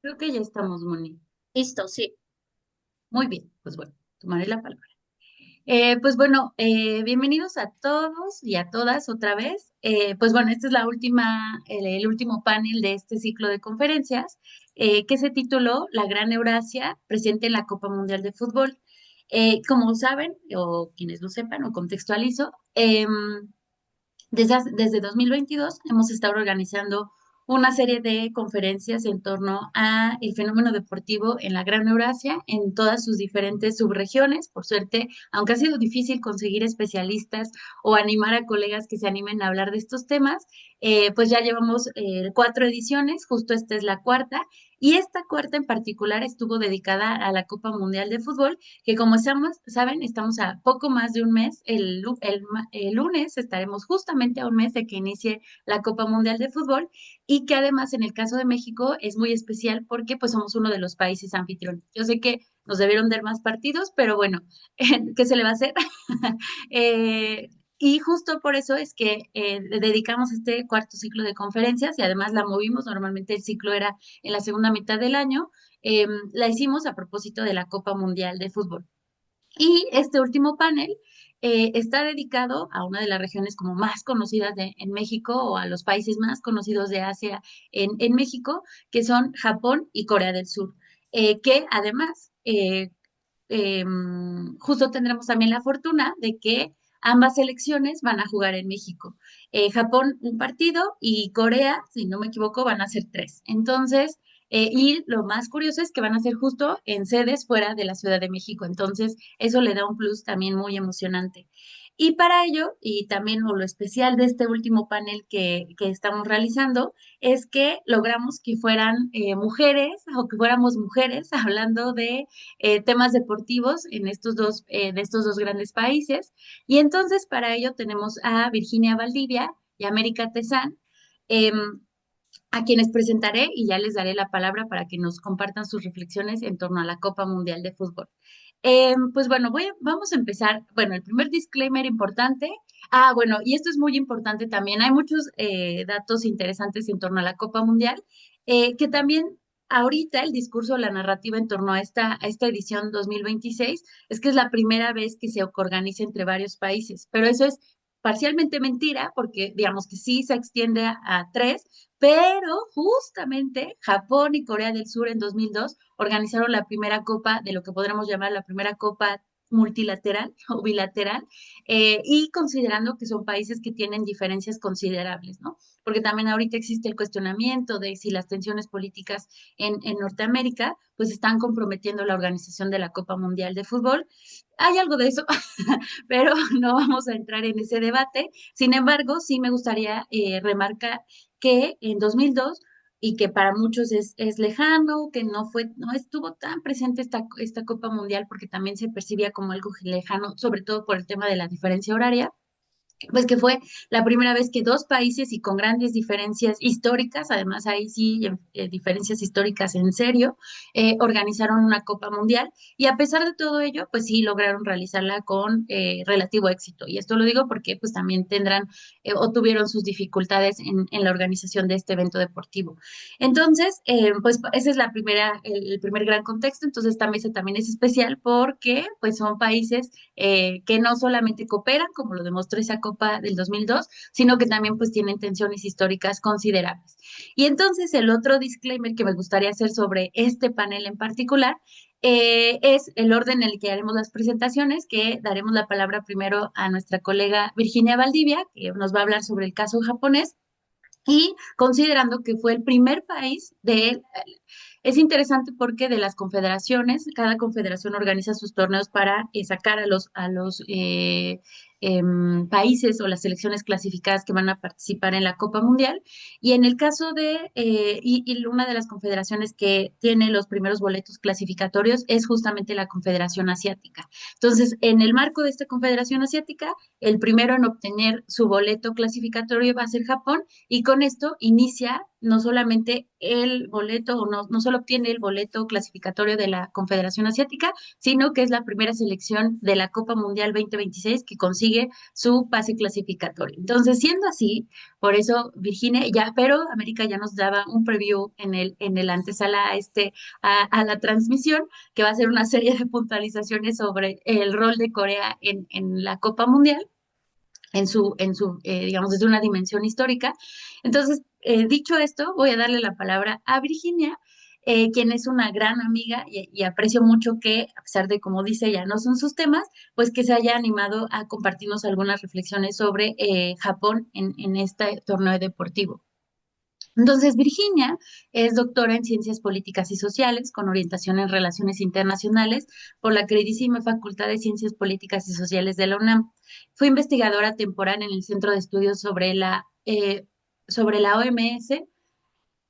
Creo que ya estamos, Moni. Listo, sí. Muy bien, pues bueno, tomaré la palabra. Pues bueno, bienvenidos a todos y a todas otra vez. Pues bueno, esta es la última, el último panel de este ciclo de conferencias que se tituló La Gran Eurasia presente en la Copa Mundial de Fútbol. Como saben, o quienes lo sepan, o contextualizo, desde 2022 hemos estado organizando una serie de conferencias en torno a el fenómeno deportivo en la Gran Eurasia, en todas sus diferentes subregiones. Por suerte, aunque ha sido difícil conseguir especialistas o animar a colegas que se animen a hablar de estos temas, pues ya llevamos 4 ediciones, justo esta es la cuarta, y esta cuarta en particular estuvo dedicada a la Copa Mundial de Fútbol, que como saben, estamos a poco más de un mes. El lunes estaremos justamente a un mes de que inicie la Copa Mundial de Fútbol y que además en el caso de México es muy especial porque pues somos uno de los países anfitriones. Yo sé que nos debieron dar más partidos, pero bueno, ¿qué se le va a hacer? Y justo por eso es que le dedicamos este cuarto ciclo de conferencias y además la movimos. Normalmente el ciclo era en la segunda mitad del año. La hicimos a propósito de la Copa Mundial de Fútbol. Y este último panel está dedicado a una de las regiones como más conocidas en México o a los países más conocidos de Asia en México, que son Japón y Corea del Sur, que además justo tendremos también la fortuna de que ambas selecciones van a jugar en México. Japón un partido y Corea, si no me equivoco, van a ser tres. Entonces, y lo más curioso es que van a ser justo en sedes fuera de la Ciudad de México. Entonces, eso le da un plus también muy emocionante. Y para ello, y también lo especial de este último panel que estamos realizando, es que logramos que fueran mujeres o que fuéramos mujeres hablando de temas deportivos en de estos dos grandes países. Y entonces para ello tenemos a Virginia Valdivia y América Tezán, em, a quienes presentaré y ya les daré la palabra para que nos compartan sus reflexiones en torno a la Copa Mundial de Fútbol. Pues bueno, vamos a empezar. Bueno, el primer disclaimer importante. Ah, bueno, y esto es muy importante también. Hay muchos datos interesantes en torno a la Copa Mundial, que también ahorita el discurso, la narrativa en torno a esta edición 2026 es que es la primera vez que se organiza entre varios países, pero eso es parcialmente mentira porque digamos que sí se extiende a tres, pero justamente Japón y Corea del Sur en 2002 organizaron la primera copa de lo que podremos llamar la primera copa multilateral o bilateral, y considerando que son países que tienen diferencias considerables, ¿no? Porque también ahorita existe el cuestionamiento de si las tensiones políticas en Norteamérica pues están comprometiendo la organización de la Copa Mundial de Fútbol. Hay algo de eso, pero no vamos a entrar en ese debate. Sin embargo, sí me gustaría remarcar que en 2002 y que para muchos es lejano, que no estuvo tan presente esta Copa Mundial porque también se percibía como algo lejano, sobre todo por el tema de la diferencia horaria, pues que fue la primera vez que dos países y con grandes diferencias históricas, además ahí sí, diferencias históricas en serio, organizaron una Copa Mundial y a pesar de todo ello, pues sí lograron realizarla con relativo éxito. Y esto lo digo porque pues también tendrán o tuvieron sus dificultades en la organización de este evento deportivo. Entonces, pues ese es el primer gran contexto. Entonces esta mesa también es especial porque pues son países que no solamente cooperan, como lo demostró esa Copa del 2002, sino que también pues tienen tensiones históricas considerables. Y entonces el otro disclaimer que me gustaría hacer sobre este panel en particular es el orden en el que haremos las presentaciones, que daremos la palabra primero a nuestra colega Virginia Valdivia, que nos va a hablar sobre el caso japonés, y considerando que fue el primer país es interesante porque de las confederaciones, cada confederación organiza sus torneos para sacar a los países o las selecciones clasificadas que van a participar en la Copa Mundial. Y en el caso y una de las confederaciones que tiene los primeros boletos clasificatorios es justamente la Confederación Asiática. Entonces, en el marco de esta Confederación Asiática, el primero en obtener su boleto clasificatorio va a ser Japón y con esto inicia no solamente el boleto, o no solo obtiene el boleto clasificatorio de la Confederación Asiática, sino que es la primera selección de la Copa Mundial 2026 que consigue consigue su pase clasificatorio. Entonces, siendo así, por eso Virginia ya, pero América ya nos daba un preview en el antesala a la transmisión, que va a ser una serie de puntualizaciones sobre el rol de Corea en la Copa Mundial digamos, desde una dimensión histórica. Entonces, dicho esto, voy a darle la palabra a Virginia, quien es una gran amiga y aprecio mucho que, a pesar de, como dice ella, no son sus temas, pues que se haya animado a compartirnos algunas reflexiones sobre Japón en este torneo deportivo. Entonces, Virginia es doctora en Ciencias Políticas y Sociales con orientación en Relaciones Internacionales por la queridísima Facultad de Ciencias Políticas y Sociales de la UNAM. Fue investigadora temporal en el Centro de Estudios sobre la OMS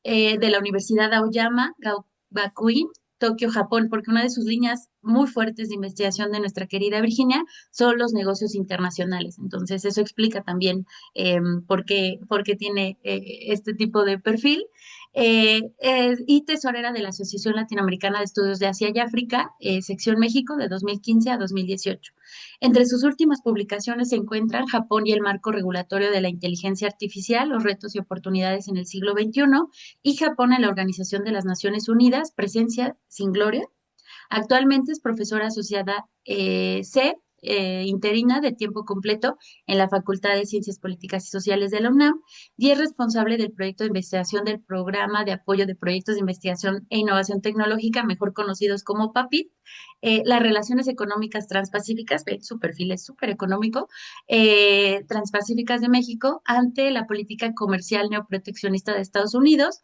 de la Universidad Aoyama Gakuin, Tokio, Japón, porque una de sus líneas muy fuertes de investigación de nuestra querida Virginia son los negocios internacionales. Entonces, eso explica también por qué tiene este tipo de perfil. Y tesorera de la Asociación Latinoamericana de Estudios de Asia y África, sección México, de 2015 a 2018. Entre sus últimas publicaciones se encuentran Japón y el marco regulatorio de la inteligencia artificial, los retos y oportunidades en el siglo XXI, y Japón en la Organización de las Naciones Unidas, Presencia sin Gloria. Actualmente es profesora asociada interina de tiempo completo en la Facultad de Ciencias Políticas y Sociales de la UNAM y es responsable del proyecto de investigación del Programa de Apoyo de Proyectos de Investigación e Innovación Tecnológica, mejor conocidos como PAPIT, las relaciones económicas transpacíficas, su perfil es súper económico, transpacíficas de México ante la política comercial neoproteccionista de Estados Unidos,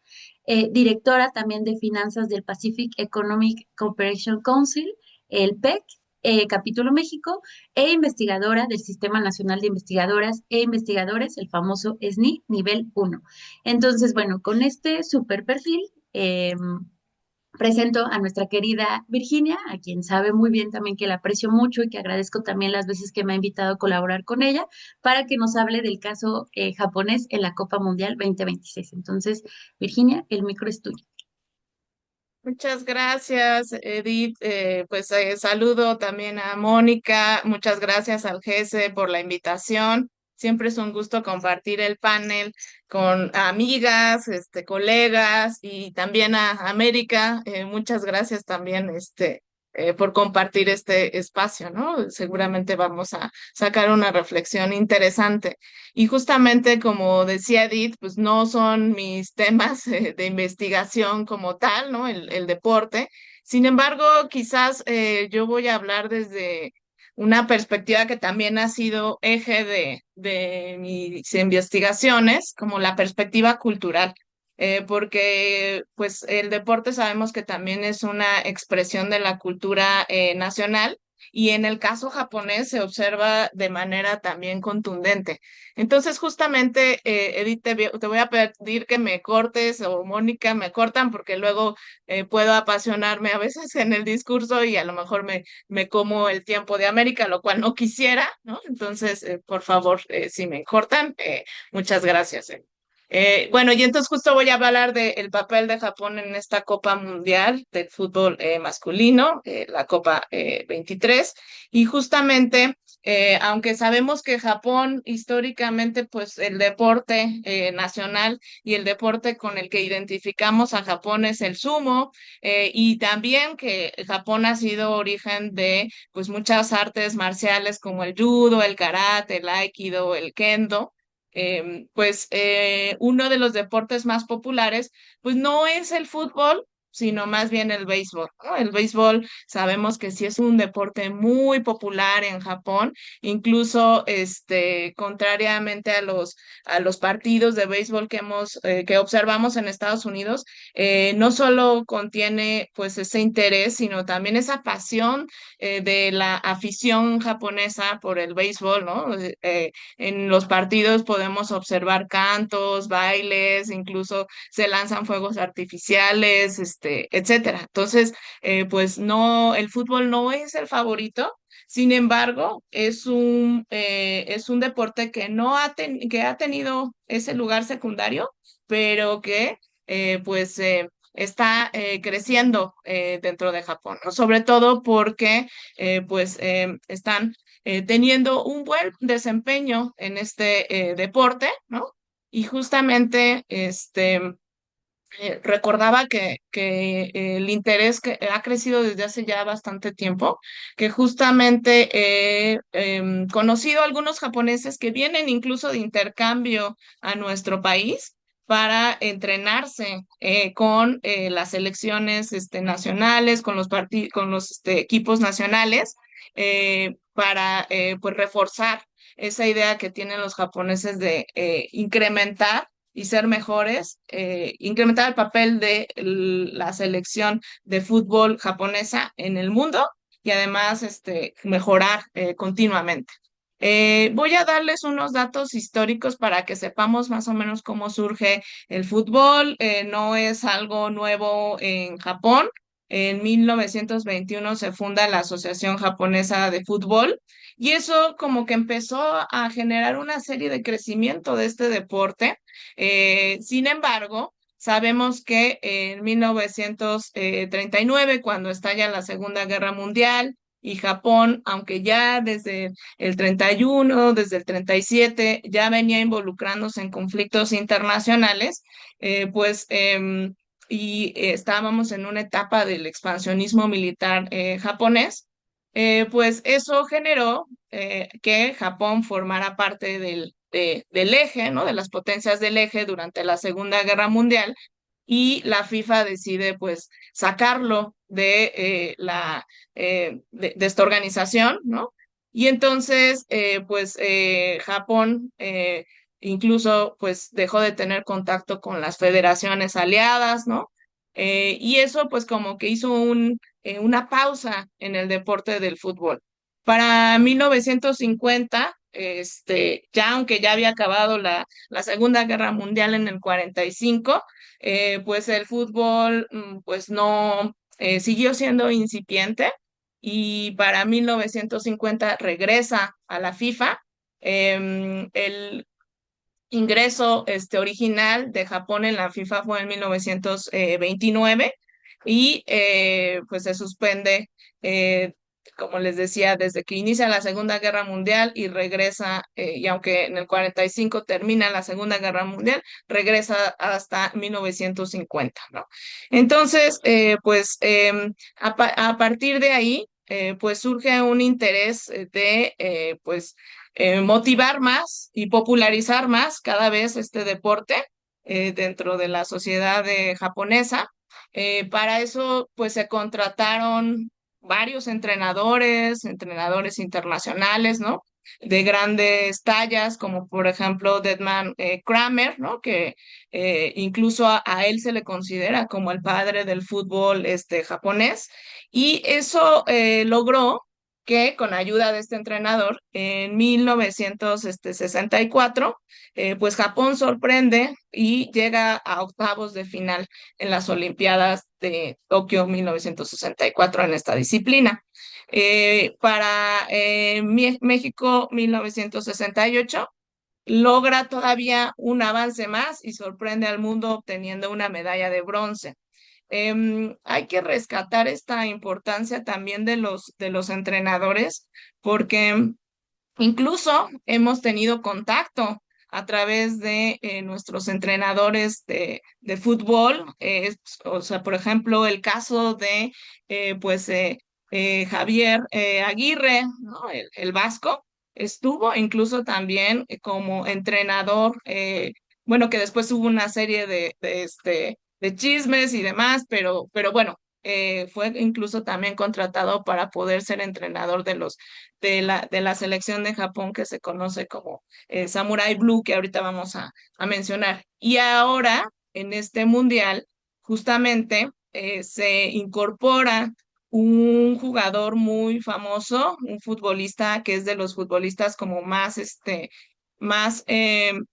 directora también de finanzas del Pacific Economic Cooperation Council, el PEC, capítulo México, e investigadora del Sistema Nacional de Investigadoras e Investigadores, el famoso SNI nivel 1. Entonces, bueno, con este super perfil, presento a nuestra querida Virginia, a quien sabe muy bien también que la aprecio mucho y que agradezco también las veces que me ha invitado a colaborar con ella, para que nos hable del caso japonés en la Copa Mundial 2026. Entonces, Virginia, el micro es tuyo. Muchas gracias, Edith. Pues saludo también a Mónica. Muchas gracias al GESE por la invitación. Siempre es un gusto compartir el panel con amigas, colegas y también a América. Muchas gracias también, por compartir este espacio, ¿no? Seguramente vamos a sacar una reflexión interesante. Y justamente como decía Edith, pues no son mis temas de investigación como tal, ¿no? El deporte. Sin embargo, quizás yo voy a hablar desde una perspectiva que también ha sido eje de mis investigaciones, como la perspectiva cultural. Porque pues el deporte sabemos que también es una expresión de la cultura nacional y en el caso japonés se observa de manera también contundente. Entonces, justamente, Edith, te voy a pedir que me cortes o Mónica me cortan porque luego puedo apasionarme a veces en el discurso y a lo mejor me como el tiempo de América, lo cual no quisiera, ¿no? Entonces, por favor, si me cortan, muchas gracias. Bueno, y entonces justo voy a hablar del papel de Japón en esta Copa Mundial del fútbol masculino, la Copa 23, y justamente aunque sabemos que Japón históricamente, pues el deporte nacional y el deporte con el que identificamos a Japón es el sumo, y también que Japón ha sido origen de pues muchas artes marciales como el judo, el karate, el aikido, el kendo. Pues uno de los deportes más populares, pues no es el fútbol, sino más bien el béisbol, ¿no? El béisbol sabemos que sí es un deporte muy popular en Japón, incluso contrariamente a los partidos de béisbol que observamos en Estados Unidos, no solo contiene pues ese interés, sino también esa pasión de la afición japonesa por el béisbol, ¿no? En los partidos podemos observar cantos, bailes, incluso se lanzan fuegos artificiales, etcétera. Entonces, pues no, el fútbol no es el favorito. Sin embargo, es un deporte que no que ha tenido ese lugar secundario, pero que pues está creciendo dentro de Japón, ¿no? Sobre todo porque están teniendo un buen desempeño en este deporte, ¿no? Y justamente recordaba que el interés que ha crecido desde hace ya bastante tiempo, que justamente he conocido algunos japoneses que vienen incluso de intercambio a nuestro país para entrenarse con las selecciones nacionales, con con los equipos nacionales, para pues reforzar esa idea que tienen los japoneses de incrementar y ser mejores, incrementar el papel de la selección de fútbol japonesa en el mundo y además mejorar continuamente. Voy a darles unos datos históricos para que sepamos más o menos cómo surge el fútbol. No es algo nuevo en Japón. En 1921 se funda la Asociación Japonesa de Fútbol y eso como que empezó a generar una serie de crecimiento de este deporte. Sin embargo, sabemos que en 1939, cuando estalla la Segunda Guerra Mundial, y Japón, aunque ya desde el 31, desde el 37, ya venía involucrándose en conflictos internacionales, pues estábamos en una etapa del expansionismo militar japonés, pues eso generó que Japón formara parte del eje, ¿no? De las potencias del eje durante la Segunda Guerra Mundial y la FIFA decide pues sacarlo de esta organización, ¿no? Y entonces Japón incluso pues dejó de tener contacto con las federaciones aliadas, ¿no? Y eso pues como que hizo una pausa en el deporte del fútbol. Para 1950, ya aunque ya había acabado la Segunda Guerra Mundial en el 45, pues el fútbol pues no siguió siendo incipiente y para 1950 regresa a la FIFA. El ingreso original de Japón en la FIFA fue en 1929 y pues se suspende, eh, como les decía, desde que inicia la Segunda Guerra Mundial y regresa, y aunque en el 45 termina la Segunda Guerra Mundial, regresa hasta 1950, ¿no? Entonces, a partir de ahí, pues surge un interés motivar más y popularizar más cada vez este deporte dentro de la sociedad japonesa. Para eso, pues se contrataron varios entrenadores internacionales, ¿no? De grandes tallas, como por ejemplo Deadman Kramer, ¿no? Que incluso a él se le considera como el padre del fútbol japonés. Y eso logró que con ayuda de este entrenador, en 1964, pues Japón sorprende y llega a octavos de final en las Olimpiadas de Tokio 1964 en esta disciplina. Para México 1968 logra todavía un avance más y sorprende al mundo obteniendo una medalla de bronce. Hay que rescatar esta importancia también de los entrenadores, porque incluso hemos tenido contacto a través de nuestros entrenadores de fútbol. O sea, por ejemplo, el caso de Javier Aguirre, ¿no? El vasco, estuvo incluso también como entrenador, bueno, que después hubo una serie de chismes y demás, pero bueno, fue incluso también contratado para poder ser entrenador de la selección de Japón que se conoce como Samurai Blue, que ahorita vamos a mencionar. Y ahora, en este mundial, justamente se incorpora un jugador muy famoso, un futbolista que es de los futbolistas como más, em,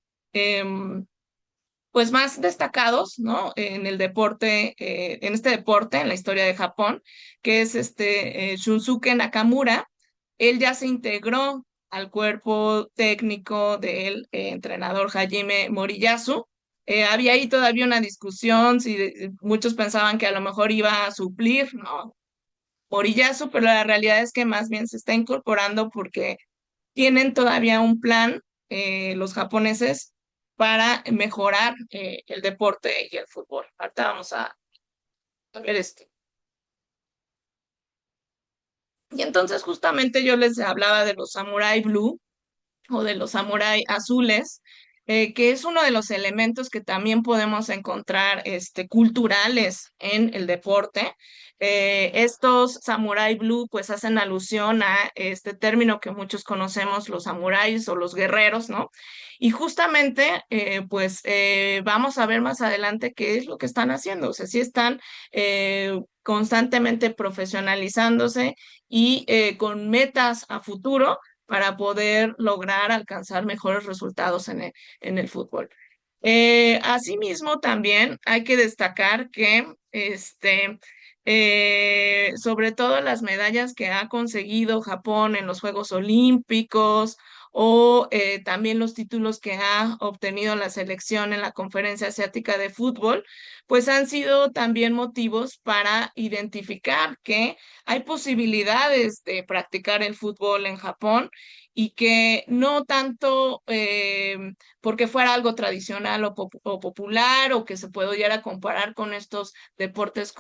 pues más destacados, ¿no? En el deporte, en este deporte, en la historia de Japón, que es Shunsuke Nakamura. Él ya se integró al cuerpo técnico del entrenador Hajime Moriyasu Había ahí todavía una discusión, si muchos pensaban que a lo mejor iba a suplir, ¿no? Oriyasu, pero la realidad es que más bien se está incorporando porque tienen todavía un plan, los japoneses, para mejorar el deporte y el fútbol. Ahorita vamos a ver esto. Y entonces justamente yo les hablaba de los Samurai Blue o de los samurái azules, que es uno de los elementos que también podemos encontrar culturales en el deporte. Estos samurái blue pues hacen alusión a este término que muchos conocemos, los samuráis o los guerreros, ¿no? Y justamente vamos a ver más adelante qué es lo que están haciendo, o sea, sí están constantemente profesionalizándose y con metas a futuro para poder lograr alcanzar mejores resultados en el fútbol. Asimismo, también hay que destacar que sobre todo las medallas que ha conseguido Japón en los Juegos Olímpicos o también los títulos que ha obtenido la selección en la Conferencia Asiática de Fútbol, pues han sido también motivos para identificar que hay posibilidades de practicar el fútbol en Japón y que no tanto porque fuera algo tradicional o popular o que se pudiera comparar con estos deportes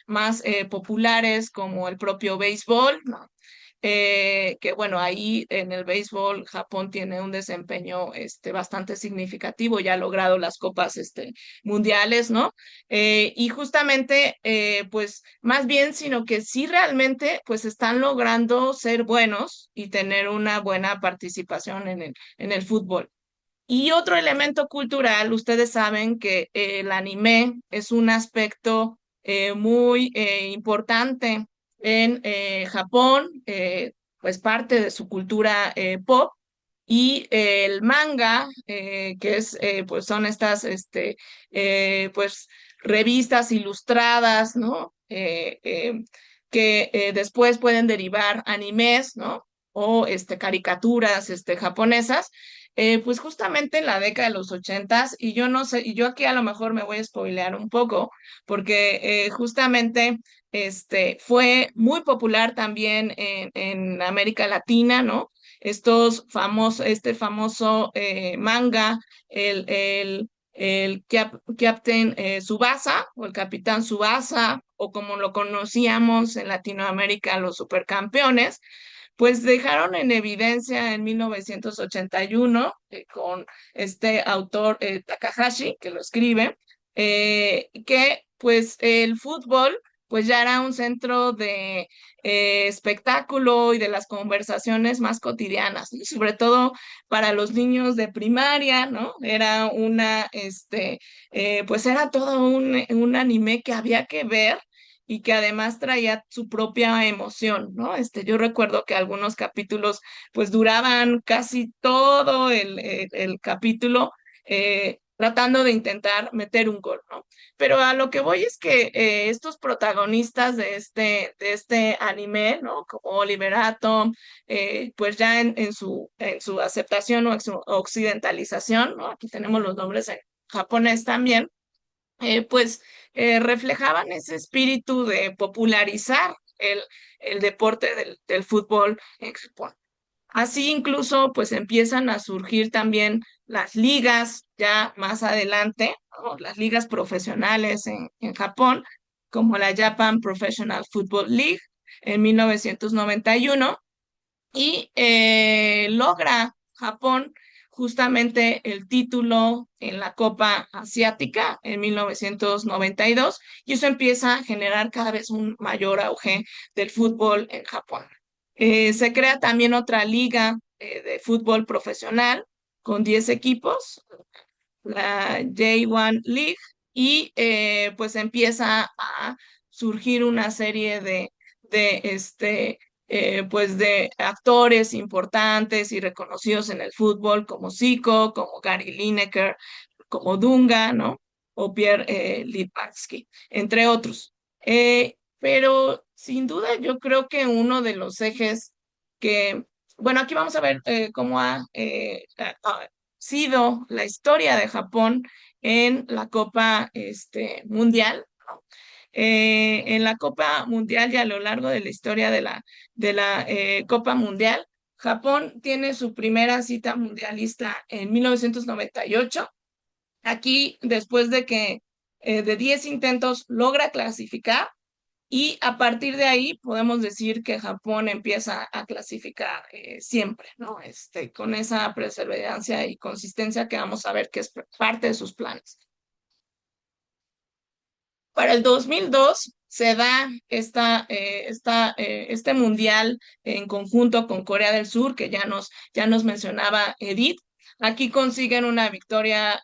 más populares como el propio béisbol, ¿no? Que bueno, ahí en el béisbol Japón tiene un desempeño bastante significativo, ya ha logrado las copas mundiales, ¿no? Y justamente, pues más bien, sino que sí realmente, pues están logrando ser buenos y tener una buena participación en el fútbol. Y otro elemento cultural, ustedes saben que el anime es un aspecto muy importante en Japón, pues parte de su cultura pop. Y el manga, que pues son estas, pues, revistas ilustradas, ¿no? Que después pueden derivar animes, ¿no? O caricaturas, japonesas pues justamente en la década de los ochentas, y yo no sé, y yo aquí a lo mejor me voy a spoilear un poco, porque justamente fue muy popular también en América Latina, ¿no? Este famoso manga, el Captain Tsubasa, o el Capitán Tsubasa, o como lo conocíamos en Latinoamérica, los supercampeones pues dejaron en evidencia en 1981 con este autor Takahashi, que lo escribe, que pues el fútbol pues ya era un centro de espectáculo y de las conversaciones más cotidianas, y sobre todo para los niños de primaria, ¿no? Era pues era todo un anime que había que ver y que además traía su propia emoción, ¿no? Yo recuerdo que algunos capítulos pues duraban casi todo el capítulo tratando de intentar meter un gol, ¿no? Pero a lo que voy es que estos protagonistas de este anime, ¿no? Como Oliver Atom, pues ya en su aceptación o en su occidentalización, ¿no? Aquí tenemos los nombres en japonés también pues reflejaban ese espíritu de popularizar el deporte del fútbol en Japón. Así incluso pues empiezan a surgir también las ligas ya más adelante, ¿no? Las ligas profesionales en Japón, como la Japan Professional Football League en 1991 y logra Japón justamente el título en la Copa Asiática en 1992 y eso empieza a generar cada vez un mayor auge del fútbol en Japón. Se crea también otra liga de fútbol profesional con 10 equipos, la J1 League, y pues empieza a surgir una serie pues de actores importantes y reconocidos en el fútbol, como Zico, como Gary Lineker, como Dunga, ¿no? O Pierre Littbarski, entre otros. Pero sin duda yo creo que uno de los ejes que, bueno, aquí vamos a ver cómo sido la historia de Japón en la Copa Mundial. En la Copa Mundial y a lo largo de la historia de la Copa Mundial, Japón tiene su primera cita mundialista en 1998. Aquí, después de que de 10 intentos logra clasificar, y a partir de ahí podemos decir que Japón empieza a clasificar siempre, ¿no? Con esa perseverancia y consistencia que vamos a ver que es parte de sus planes. Para el 2002 se da este mundial en conjunto con Corea del Sur, que ya nos mencionaba Edith. Aquí consiguen una victoria,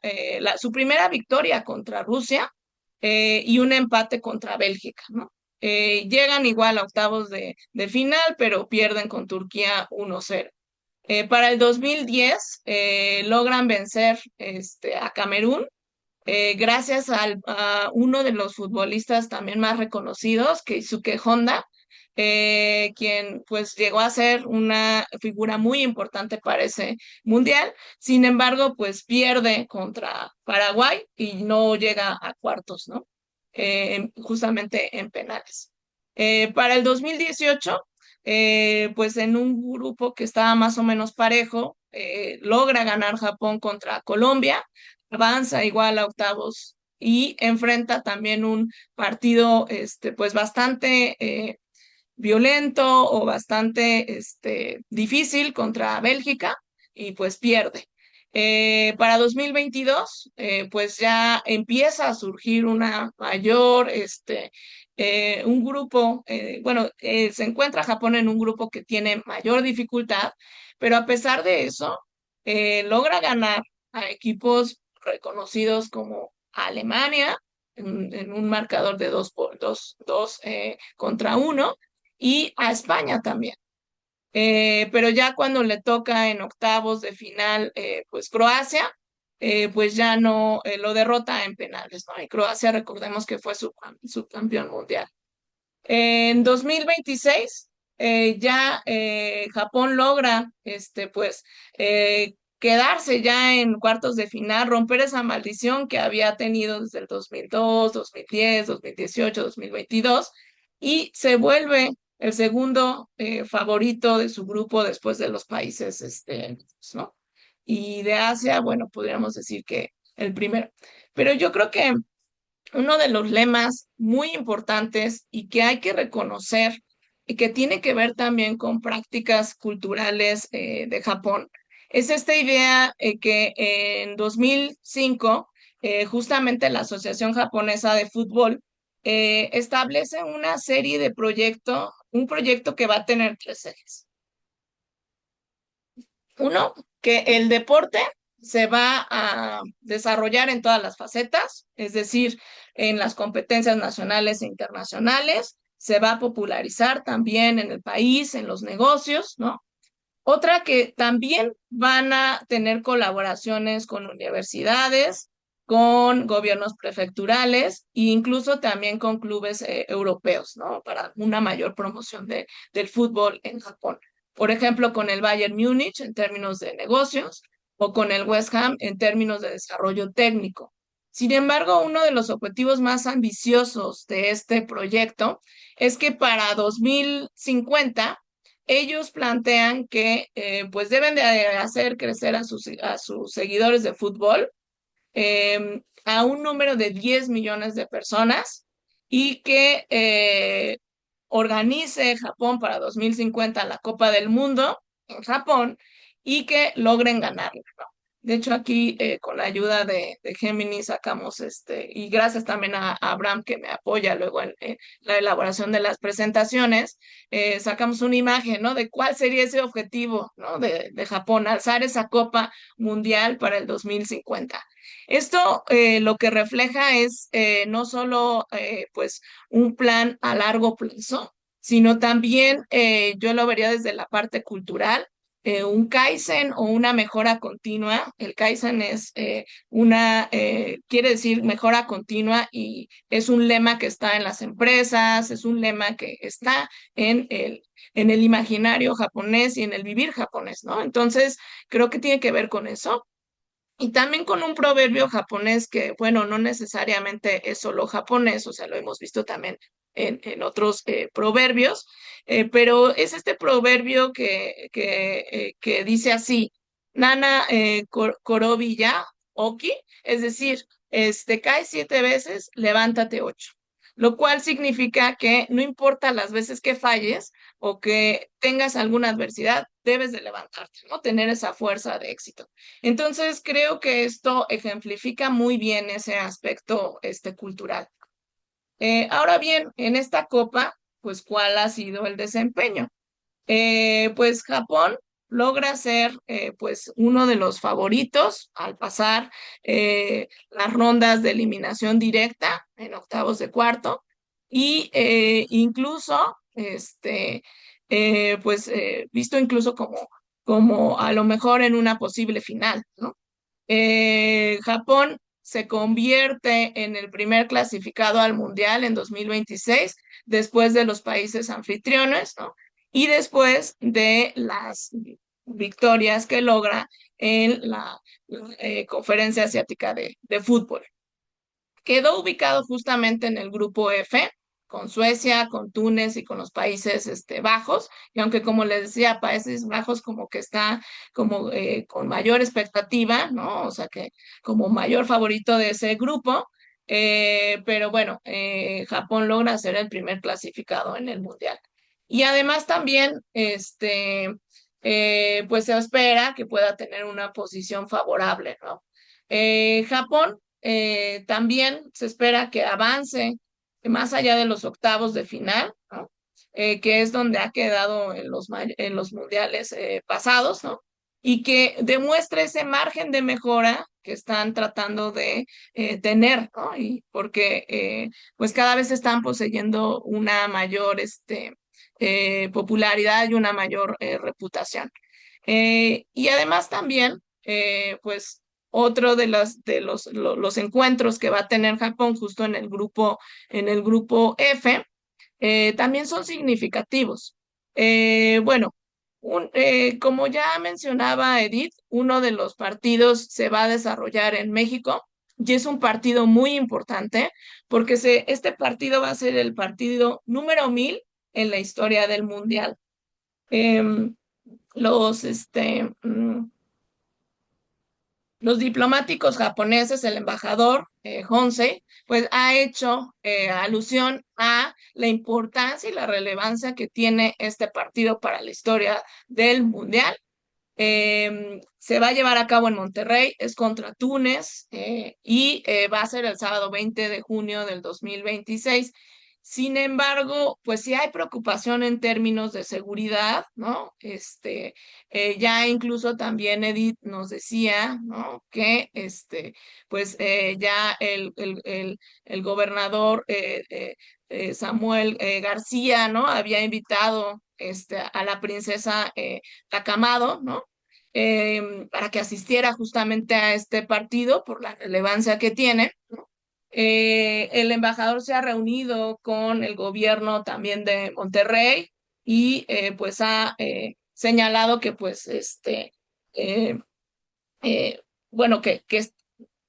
su primera victoria contra Rusia y un empate contra Bélgica, ¿no? Llegan igual a octavos de final, pero pierden con Turquía 1-0. Para el 2010 logran vencer a Camerún gracias a uno de los futbolistas también más reconocidos, Keisuke Honda, quien pues llegó a ser una figura muy importante para ese mundial. Sin embargo, pues pierde contra Paraguay y no llega a cuartos, ¿no? Justamente en penales. Para el 2018, pues en un grupo que estaba más o menos parejo, logra ganar Japón contra Colombia, avanza igual a octavos y enfrenta también un partido pues bastante violento o bastante difícil contra Bélgica y pues pierde. Para 2022 pues ya empieza a surgir una mayor, un grupo, bueno, se encuentra Japón en un grupo que tiene mayor dificultad, pero a pesar de eso, logra ganar a equipos reconocidos como Alemania en un marcador de 2 contra 1 y a España también. Pero ya cuando le toca en octavos de final, pues Croacia, pues ya no lo derrota en penales, ¿no? Y Croacia, recordemos que fue su campeón mundial. En 2026 ya Japón logra, pues, quedarse ya en cuartos de final, romper esa maldición que había tenido desde el 2002, 2010, 2018, 2022, y se vuelve el segundo favorito de su grupo después de los países, ¿no? Y de Asia, bueno, podríamos decir que el primero. Pero yo creo que uno de los lemas muy importantes y que hay que reconocer y que tiene que ver también con prácticas culturales de Japón es esta idea que en 2005 justamente la Asociación Japonesa de Fútbol establece una serie de proyectos, un proyecto que va a tener tres ejes. Uno, que el deporte se va a desarrollar en todas las facetas, es decir, en las competencias nacionales e internacionales, se va a popularizar también en el país, en los negocios, ¿no? Otra que también van a tener colaboraciones con universidades, con gobiernos prefecturales e incluso también con clubes europeos, ¿no? Para una mayor promoción del fútbol en Japón. Por ejemplo, con el Bayern Múnich en términos de negocios o con el West Ham en términos de desarrollo técnico. Sin embargo, uno de los objetivos más ambiciosos de este proyecto es que para 2050 ellos plantean que pues deben de hacer crecer a sus seguidores de fútbol a un número de 10 millones de personas y que organice Japón para 2050 la Copa del Mundo en Japón y que logren ganarlo, ¿no? De hecho, aquí con la ayuda de Gemini sacamos y gracias también a Abraham que me apoya luego en la elaboración de las presentaciones, sacamos una imagen, ¿no? De cuál sería ese objetivo, ¿no? De Japón, alzar esa Copa Mundial para el 2050. Esto lo que refleja es no solo pues un plan a largo plazo, sino también yo lo vería desde la parte cultural, un Kaizen o una mejora continua. El Kaizen es quiere decir mejora continua y es un lema que está en las empresas, es un lema que está en el imaginario japonés y en el vivir japonés, ¿no? Entonces, creo que tiene que ver con eso. y también con un proverbio japonés que, bueno, no necesariamente es solo japonés, o sea, lo hemos visto también en otros proverbios, pero es este proverbio que dice así, Nana korobi ya oki, es decir, cae 7 veces, levántate 8, lo cual significa que no importa las veces que falles o que tengas alguna adversidad, debes de levantarte, ¿no? Tener esa fuerza de éxito. Entonces, creo que esto ejemplifica muy bien ese aspecto cultural. Ahora bien, en esta copa, pues, ¿cuál ha sido el desempeño? Pues Japón logra ser pues uno de los favoritos al pasar las rondas de eliminación directa en octavos de cuarto y incluso visto incluso como a lo mejor en una posible final, ¿no? Japón se convierte en el primer clasificado al Mundial en 2026 después de los países anfitriones, ¿no? Y después de las victorias que logra en la Conferencia Asiática de Fútbol. Quedó ubicado justamente en el grupo F, con Suecia, con Túnez y con los Países Bajos, y aunque como les decía, Países Bajos como que está como con mayor expectativa, ¿no? O sea que como mayor favorito de ese grupo, pero bueno, Japón logra ser el primer clasificado en el Mundial. Y además también, pues se espera que pueda tener una posición favorable, ¿no? Japón también se espera que avance más allá de los octavos de final, ¿no? Que es donde ha quedado en los mundiales pasados, ¿no? Y que demuestre ese margen de mejora que están tratando de tener, ¿no? Y porque pues cada vez están poseyendo una mayor popularidad y una mayor reputación. Y además también, pues otro de los encuentros que va a tener Japón justo en el grupo F, también son significativos. Bueno, como ya mencionaba Edith, uno de los partidos se va a desarrollar en México y es un partido muy importante porque este partido va a ser el partido número 1000 en la historia del Mundial. Em, los, este, mm, los diplomáticos japoneses, el embajador Honsei, pues ha hecho alusión a la importancia y la relevancia que tiene este partido para la historia del Mundial. Se va a llevar a cabo en Monterrey, es contra Túnez y va a ser el sábado 20 de junio del 2026. Sin embargo, pues sí hay preocupación en términos de seguridad, ¿no? Ya incluso también Edith nos decía, ¿no? Que pues ya el gobernador Samuel García, ¿no? Había invitado a la princesa Takamado, ¿no? Para que asistiera justamente a este partido por la relevancia que tiene, ¿no? El embajador se ha reunido con el gobierno también de Monterrey y pues ha señalado que pues eh, eh, bueno,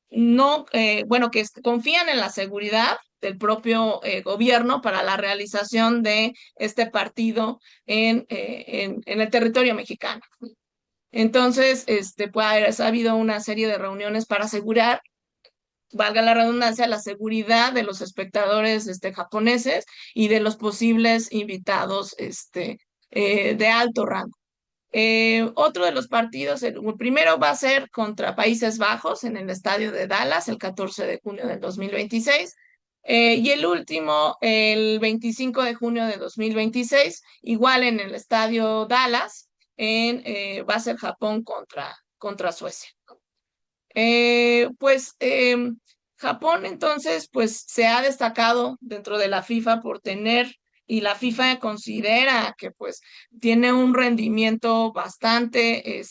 no, bueno, confían en la seguridad del propio gobierno para la realización de este partido en el territorio mexicano. Entonces, pues ha habido una serie de reuniones para asegurar, valga la redundancia, la seguridad de los espectadores japoneses y de los posibles invitados de alto rango. Otro de los partidos, el primero va a ser contra Países Bajos en el estadio de Dallas el 14 de junio del 2026. Y el último, el 25 de junio de 2026, igual en el estadio Dallas, va a ser Japón contra Suecia. Pues Japón entonces pues se ha destacado dentro de la FIFA por tener y la FIFA considera que pues tiene un rendimiento bastante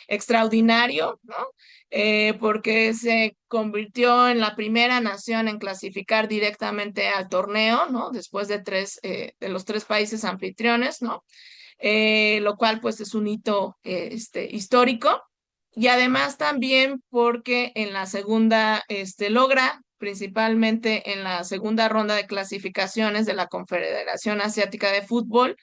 extraordinario, ¿no? Porque se convirtió en la primera nación en clasificar directamente al torneo, ¿no? Después de los tres países anfitriones, ¿no? Lo cual pues es un hito histórico. y además también porque en la segunda, logra, principalmente en la segunda ronda de clasificaciones de la Confederación Asiática de Fútbol,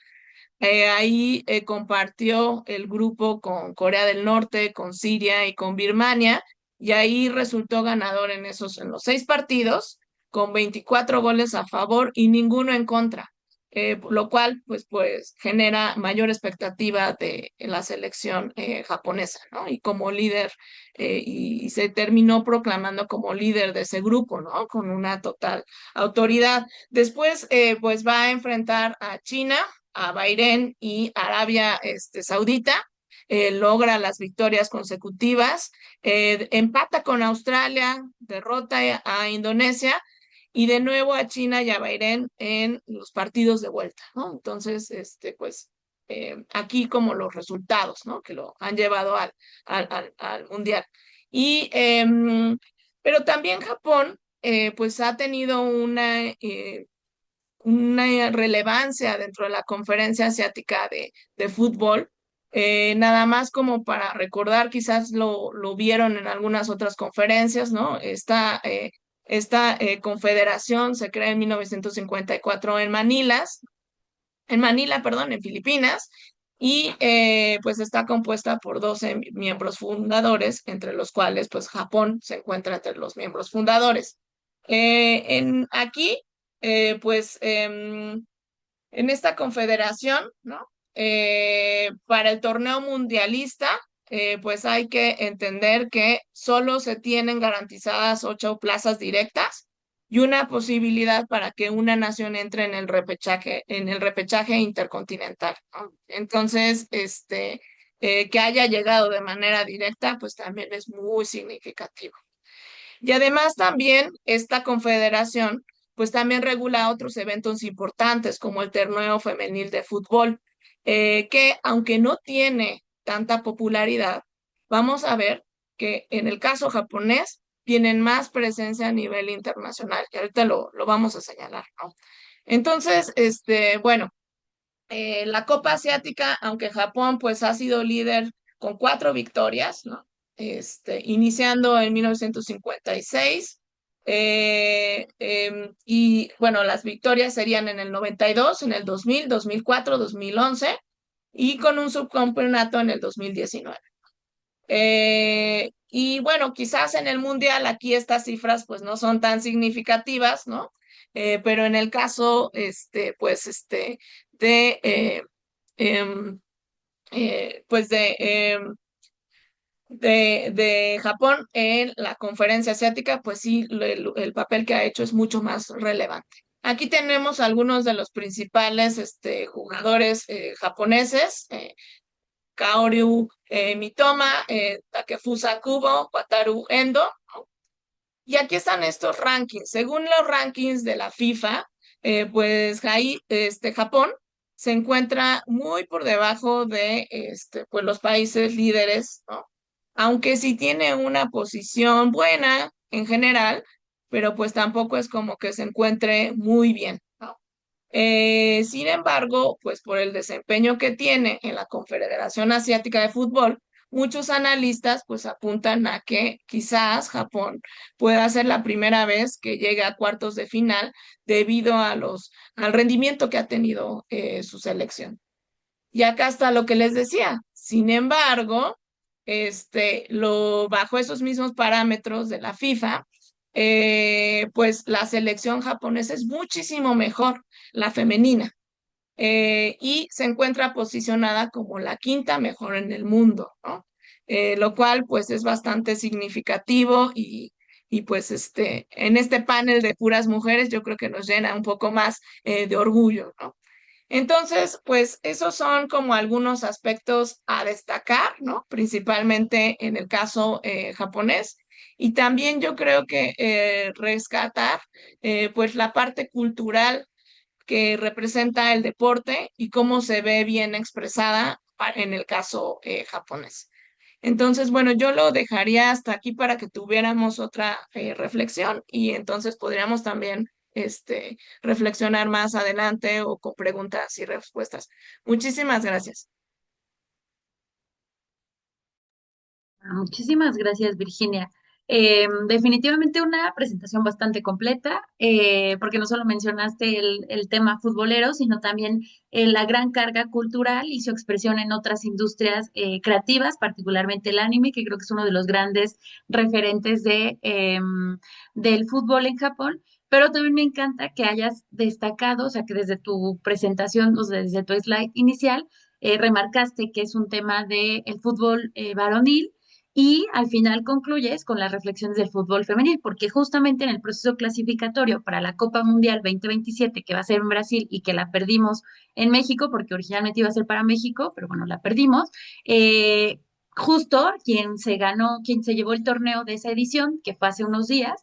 ahí compartió el grupo con Corea del Norte, con Siria y con Birmania, y ahí resultó ganador en los 6 partidos, con 24 goles a favor y ninguno en contra, lo cual pues genera mayor expectativa de la selección japonesa, ¿no? Y como líder, y se terminó proclamando como líder de ese grupo, ¿no? Con una total autoridad. Después, pues va a enfrentar a China, a Bahrein y Arabia Saudita. Logra las victorias consecutivas, empata con Australia, derrota a Indonesia y de nuevo a China y a Bahrein en los partidos de vuelta, ¿no? Entonces, pues aquí como los resultados, ¿no? Que lo han llevado al Mundial. Y, pero también Japón, pues ha tenido una relevancia dentro de la Conferencia Asiática de Fútbol. Nada más como para recordar, quizás lo vieron en algunas otras conferencias, ¿no? Esta confederación se crea en 1954 en Manila, perdón, en Filipinas, y pues está compuesta por 12 miembros fundadores, entre los cuales pues Japón se encuentra entre los miembros fundadores. Aquí, pues en esta confederación, ¿no? Para el torneo mundialista, pues hay que entender que solo se tienen garantizadas 8 plazas directas y una posibilidad para que una nación entre en el repechaje intercontinental, ¿no? Entonces, que haya llegado de manera directa, pues también es muy significativo. Y además también esta confederación pues también regula otros eventos importantes como el torneo femenil de fútbol, que aunque no tiene tanta popularidad, vamos a ver que en el caso japonés tienen más presencia a nivel internacional, y ahorita lo vamos a señalar, ¿no? Entonces, bueno, la Copa Asiática, aunque Japón pues ha sido líder con 4 victorias, ¿no? Iniciando en 1956. Y bueno, las victorias serían en el 92, en el 2000, 2004, 2011 y con un subcampeonato en el 2019. Y bueno, quizás en el mundial aquí estas cifras pues no son tan significativas, ¿no? Pero en el caso, pues, de, em, pues de Japón en la conferencia asiática, pues sí, el papel que ha hecho es mucho más relevante. Aquí tenemos algunos de los principales jugadores japoneses. Kaoru Mitoma, Takefusa Kubo, Wataru Endo. Y aquí están estos rankings. Según los rankings de la FIFA, pues ahí, Japón se encuentra muy por debajo de pues, los países líderes, ¿no? Aunque sí tiene una posición buena en general, pero pues tampoco es como que se encuentre muy bien, ¿no? Sin embargo, pues por el desempeño que tiene en la Confederación Asiática de Fútbol, muchos analistas pues apuntan a que quizás Japón pueda ser la primera vez que llegue a cuartos de final debido al rendimiento que ha tenido su selección. Y acá está lo que les decía. Sin embargo, bajo esos mismos parámetros de la FIFA, pues la selección japonesa es muchísimo mejor, la femenina, y se encuentra posicionada como la quinta mejor en el mundo, ¿no? Lo cual pues es bastante significativo y pues en este panel de puras mujeres yo creo que nos llena un poco más de orgullo, ¿no? Entonces, pues esos son como algunos aspectos a destacar, ¿no? Principalmente en el caso japonés. Y también yo creo que rescatar pues la parte cultural que representa el deporte y cómo se ve bien expresada en el caso japonés. Entonces, bueno, yo lo dejaría hasta aquí para que tuviéramos otra reflexión y entonces podríamos también reflexionar más adelante o con preguntas y respuestas. Muchísimas gracias. Muchísimas gracias, Virginia. Definitivamente una presentación bastante completa, porque no solo mencionaste el tema futbolero, sino también la gran carga cultural y su expresión en otras industrias creativas, particularmente el anime, que creo que es uno de los grandes referentes del fútbol en Japón. Pero también me encanta que hayas destacado, o sea, que desde tu presentación, o sea, desde tu slide inicial, remarcaste que es un tema del fútbol varonil y al final concluyes con las reflexiones del fútbol femenil, porque justamente en el proceso clasificatorio para la Copa Mundial 2027, que va a ser en Brasil y que la perdimos en México, porque originalmente iba a ser para México, pero bueno, la perdimos, justo quien se llevó el torneo de esa edición, que fue hace unos días,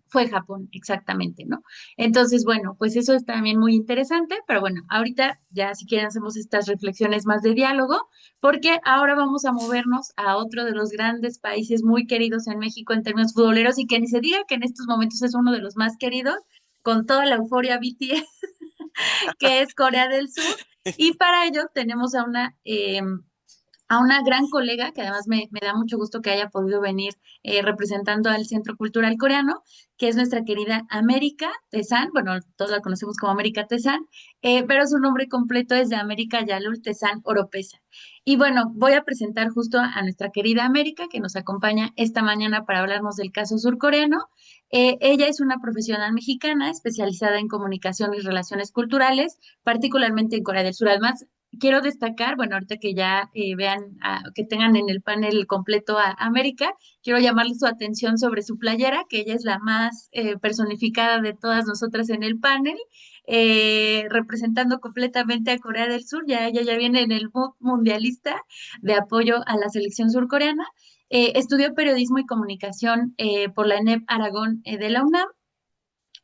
fue Japón, exactamente, ¿no? Entonces, bueno, pues eso es también muy interesante, pero bueno, ahorita ya si quieren hacemos estas reflexiones más de diálogo porque ahora vamos a movernos a otro de los grandes países muy queridos en México en términos futboleros y que ni se diga que en estos momentos es uno de los más queridos, con toda la euforia BTS, que es Corea del Sur. Y para ello tenemos a una gran colega que además me da mucho gusto que haya podido venir representando al Centro Cultural Coreano, que es nuestra querida América Tezán. Bueno, todos la conocemos como América Tezán, pero su nombre completo es de América Yalul Tezán Oropesa. Y bueno, voy a presentar justo a nuestra querida América, que nos acompaña esta mañana para hablarnos del caso surcoreano. Ella es una profesional mexicana especializada en comunicación y relaciones culturales, particularmente en Corea del Sur. Además, quiero destacar, bueno, ahorita que ya vean, que tengan en el panel completo a América, quiero llamarle su atención sobre su playera, que ella es la más personificada de todas nosotras en el panel, representando completamente a Corea del Sur. Ya ella ya viene en el mood mundialista de apoyo a la selección surcoreana. Estudió periodismo y comunicación por la ENEP Aragón de la UNAM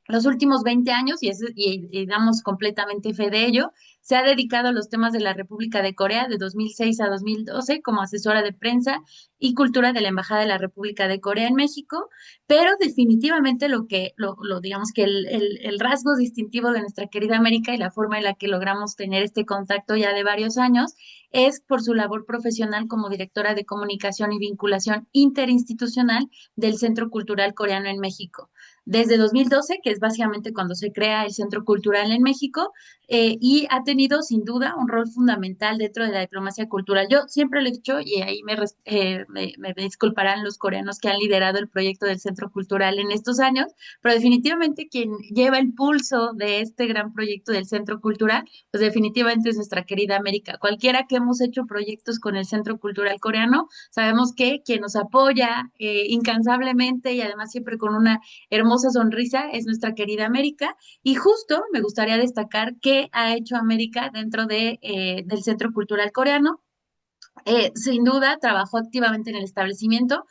los últimos 20 años, y damos completamente fe de ello, se ha dedicado a los temas de la República de Corea de 2006 a 2012 como asesora de prensa y cultura de la Embajada de la República de Corea en México, pero definitivamente digamos que el rasgo distintivo de nuestra querida América y la forma en la que logramos tener este contacto ya de varios años es por su labor profesional como directora de comunicación y vinculación interinstitucional del Centro Cultural Coreano en México desde 2012, que es básicamente cuando se crea el Centro Cultural en México, y ha tenido sin duda un rol fundamental dentro de la diplomacia cultural. Yo siempre lo he dicho, y ahí me disculparán los coreanos que han liderado el proyecto del Centro Cultural en estos años, pero definitivamente quien lleva el pulso de este gran proyecto del Centro Cultural, pues definitivamente es nuestra querida América. Cualquiera que hemos hecho proyectos con el Centro Cultural Coreano, sabemos que quien nos apoya incansablemente y además siempre con una hermosa sonrisa es nuestra querida América. Y justo me gustaría destacar qué ha hecho América dentro del Centro Cultural Coreano. Sin duda, trabajó activamente en el establecimiento.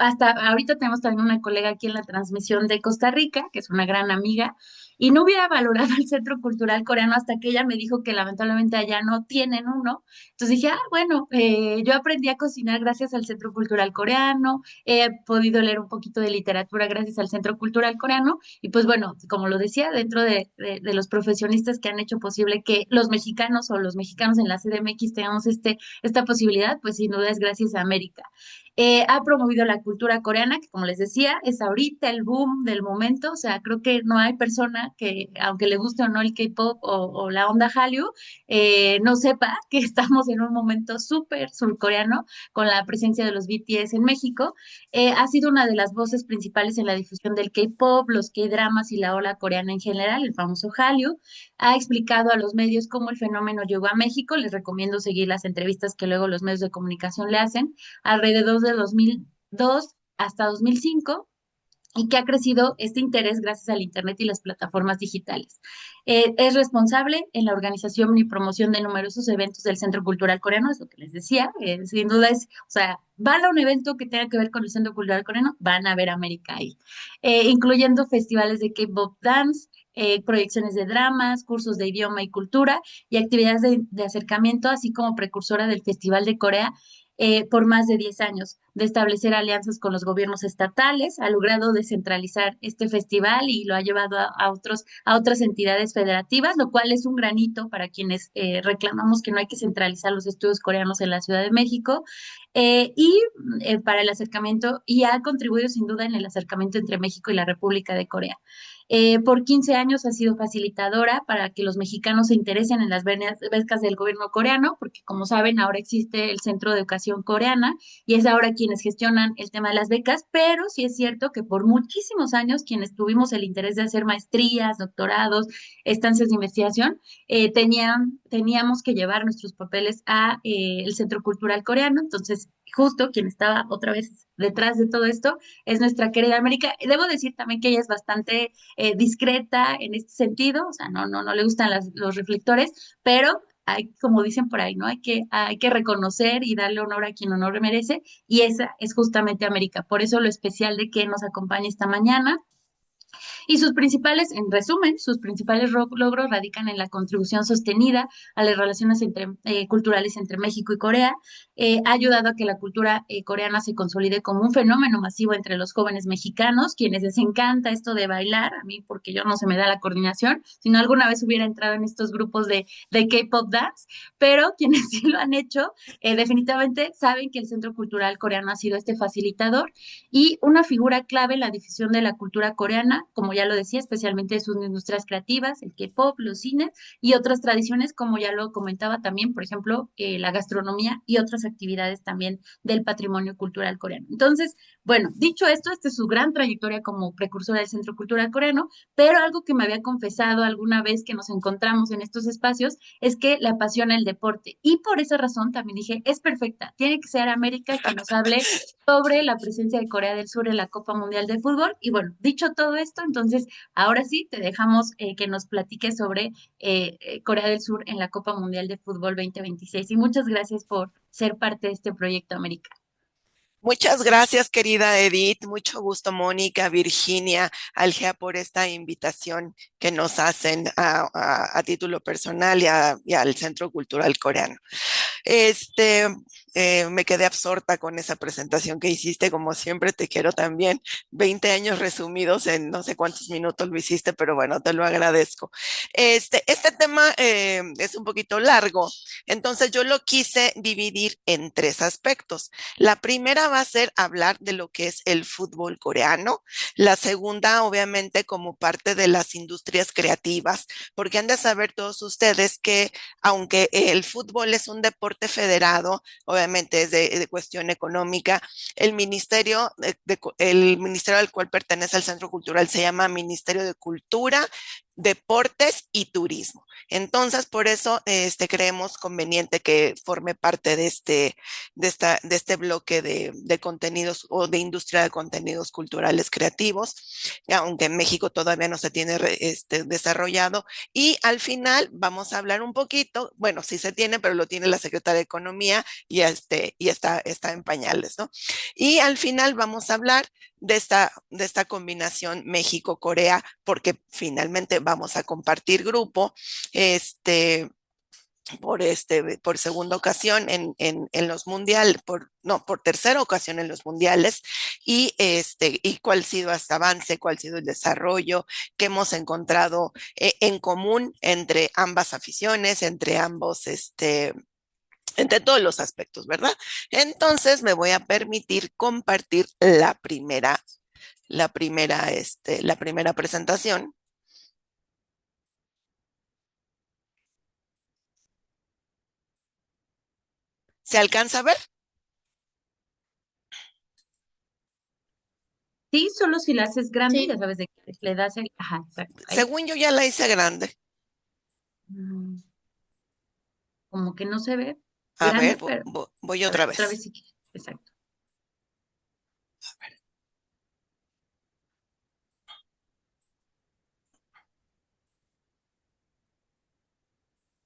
Hasta ahorita tenemos también una colega aquí en la transmisión de Costa Rica, que es una gran amiga, y no hubiera valorado el Centro Cultural Coreano hasta que ella me dijo que lamentablemente allá no tienen uno. Entonces dije, bueno, yo aprendí a cocinar gracias al Centro Cultural Coreano, he podido leer un poquito de literatura gracias al Centro Cultural Coreano, y pues bueno, como lo decía, dentro de los profesionistas que han hecho posible que los mexicanos o los mexicanos en la CDMX tengamos esta posibilidad, pues sin duda es gracias a América. Ha promovido la cultura coreana, que como les decía, es ahorita el boom del momento, o sea, creo que no hay persona que, aunque le guste o no el K-pop o la onda Hallyu, no sepa que estamos en un momento súper surcoreano con la presencia de los BTS en México. Ha sido una de las voces principales en la difusión del K-pop, los K-dramas y la ola coreana en general, el famoso Hallyu. Ha explicado a los medios cómo el fenómeno llegó a México. Les recomiendo seguir las entrevistas que luego los medios de comunicación le hacen alrededor de 2002 hasta 2005 y que ha crecido este interés gracias al Internet y las plataformas digitales. Es responsable en la organización y promoción de numerosos eventos del Centro Cultural Coreano, es lo que les decía, sin duda es, o sea, van a un evento que tenga que ver con el Centro Cultural Coreano, van a ver América ahí, incluyendo festivales de K-pop dance, proyecciones de dramas, cursos de idioma y cultura y actividades de acercamiento, así como precursora del Festival de Corea por más de 10 años, de establecer alianzas con los gobiernos estatales, ha logrado descentralizar este festival y lo ha llevado a otras entidades federativas, lo cual es un granito para quienes reclamamos que no hay que centralizar los estudios coreanos en la Ciudad de México. Para el acercamiento, y ha contribuido sin duda en el acercamiento entre México y la República de Corea. Por 15 años ha sido facilitadora para que los mexicanos se interesen en las becas del gobierno coreano, porque como saben, ahora existe el Centro de Educación Coreana y es ahora quienes gestionan el tema de las becas, pero sí es cierto que por muchísimos años quienes tuvimos el interés de hacer maestrías, doctorados, estancias de investigación, teníamos que llevar nuestros papeles a el Centro Cultural Coreano. Entonces, justo quien estaba otra vez detrás de todo esto es nuestra querida América. Debo decir también que ella es bastante discreta en este sentido, o sea, no le gustan los reflectores, pero hay, como dicen por ahí, ¿no? Hay que reconocer y darle honor a quien honor merece, y esa es justamente América. Por eso lo especial de que nos acompañe esta mañana. Y sus principales, en resumen, sus principales logros radican en la contribución sostenida a las relaciones culturales entre México y Corea. Ha ayudado a que la cultura coreana se consolide como un fenómeno masivo entre los jóvenes mexicanos, quienes les encanta esto de bailar, a mí porque yo no se me da la coordinación, si no alguna vez hubiera entrado en estos grupos de K-pop dance, pero quienes sí lo han hecho, definitivamente saben que el Centro Cultural Coreano ha sido este facilitador y una figura clave en la difusión de la cultura coreana, como ya lo decía, especialmente de sus industrias creativas, el K-pop, los cines y otras tradiciones, como ya lo comentaba también, por ejemplo, la gastronomía y otras actividades también del patrimonio cultural coreano. Entonces, bueno, dicho esto, esta es su gran trayectoria como precursora del Centro Cultural Coreano, pero algo que me había confesado alguna vez que nos encontramos en estos espacios es que le apasiona el deporte y por esa razón también dije, es perfecta, tiene que ser América quien nos hable sobre la presencia de Corea del Sur en la Copa Mundial de Fútbol. Y bueno, dicho todo esto, entonces ahora sí te dejamos que nos platiques sobre Corea del Sur en la Copa Mundial de Fútbol 2026. Y muchas gracias por ser parte de este proyecto, América. Muchas gracias, querida Edith. Mucho gusto, Mónica, Virginia, Algea, por esta invitación que nos hacen a título personal y al Centro Cultural Coreano. Este, Me quedé absorta con esa presentación que hiciste, como siempre te quiero también. 20 años resumidos en no sé cuántos minutos lo hiciste, pero bueno, te lo agradezco. Este tema es un poquito largo, entonces yo lo quise dividir en tres aspectos. La primera va a ser hablar de lo que es el fútbol coreano. La segunda, obviamente, como parte de las industrias creativas, porque han de saber todos ustedes que aunque el fútbol es un deporte federado, obviamente es de cuestión económica, el ministerio al cual pertenece el Centro Cultural se llama Ministerio de Cultura, Deportes y Turismo. Entonces, por eso creemos conveniente que forme parte de este bloque de contenidos o de industria de contenidos culturales creativos, aunque en México todavía no se tiene desarrollado. Y al final vamos a hablar un poquito, bueno, sí se tiene, pero lo tiene la Secretaría de Economía y está en pañales, ¿no? Y al final vamos a hablar de esta combinación México-Corea, porque finalmente vamos a compartir grupo, este, por segunda ocasión en los mundiales, no, por tercera ocasión en los mundiales, y cuál ha sido este avance, cuál ha sido el desarrollo que hemos encontrado en común entre ambas aficiones, entre todos los aspectos, ¿verdad? Entonces me voy a permitir compartir la primera presentación. ¿Se alcanza a ver? Sí, solo si la haces grande, ya Sí, sabes de que le das el... Ajá, exacto, ahí. Según yo ya la hice grande. Mm, Como que no se ve A ver, grande, pero voy a ver, otra otra vez vez. si quieres. Exacto.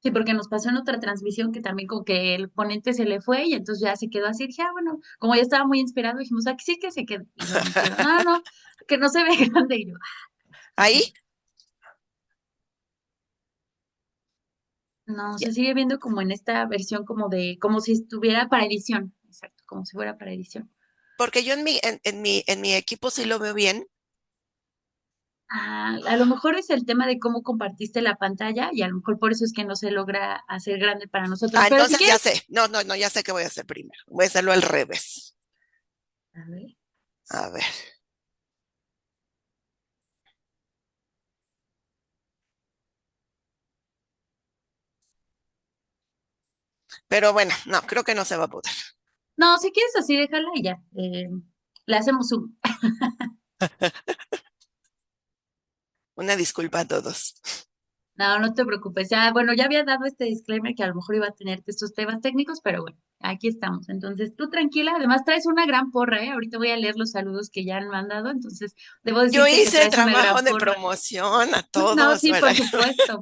Sí, porque nos pasó en otra transmisión que también como que el ponente se le fue y entonces ya se quedó así. Dije, ah, bueno, como ya estaba muy inspirado, dijimos, aquí sí que se quede. Y luego me dijeron, no, que no se ve grande. Y yo, Ahí, no, ya, se sigue viendo como en esta versión como de, como si estuviera para edición. como si fuera para edición. Porque yo en mi equipo sí lo veo bien. A lo mejor es el tema de cómo compartiste la pantalla y a lo mejor por eso es que no se logra hacer grande para nosotros. Ah, Pero si entonces ya quieres, sé. No, no, no, ya sé qué voy a hacer primero. Voy a hacerlo al revés. a ver, A ver. Pero bueno, no, creo que no se va a poder. no, si quieres así, déjala y ya. Le hacemos zoom. Una disculpa a todos. No, no te preocupes. Ya, bueno, ya había dado este disclaimer que a lo mejor iba a tener estos temas técnicos, pero bueno, aquí estamos. Entonces, tú tranquila. Además, traes una gran porra, ¿eh? Ahorita voy a leer los saludos que ya han mandado. Entonces, debo Yo decirte que hice traes una trabajo gran de porra. promoción a No, todos, sí, ¿verdad?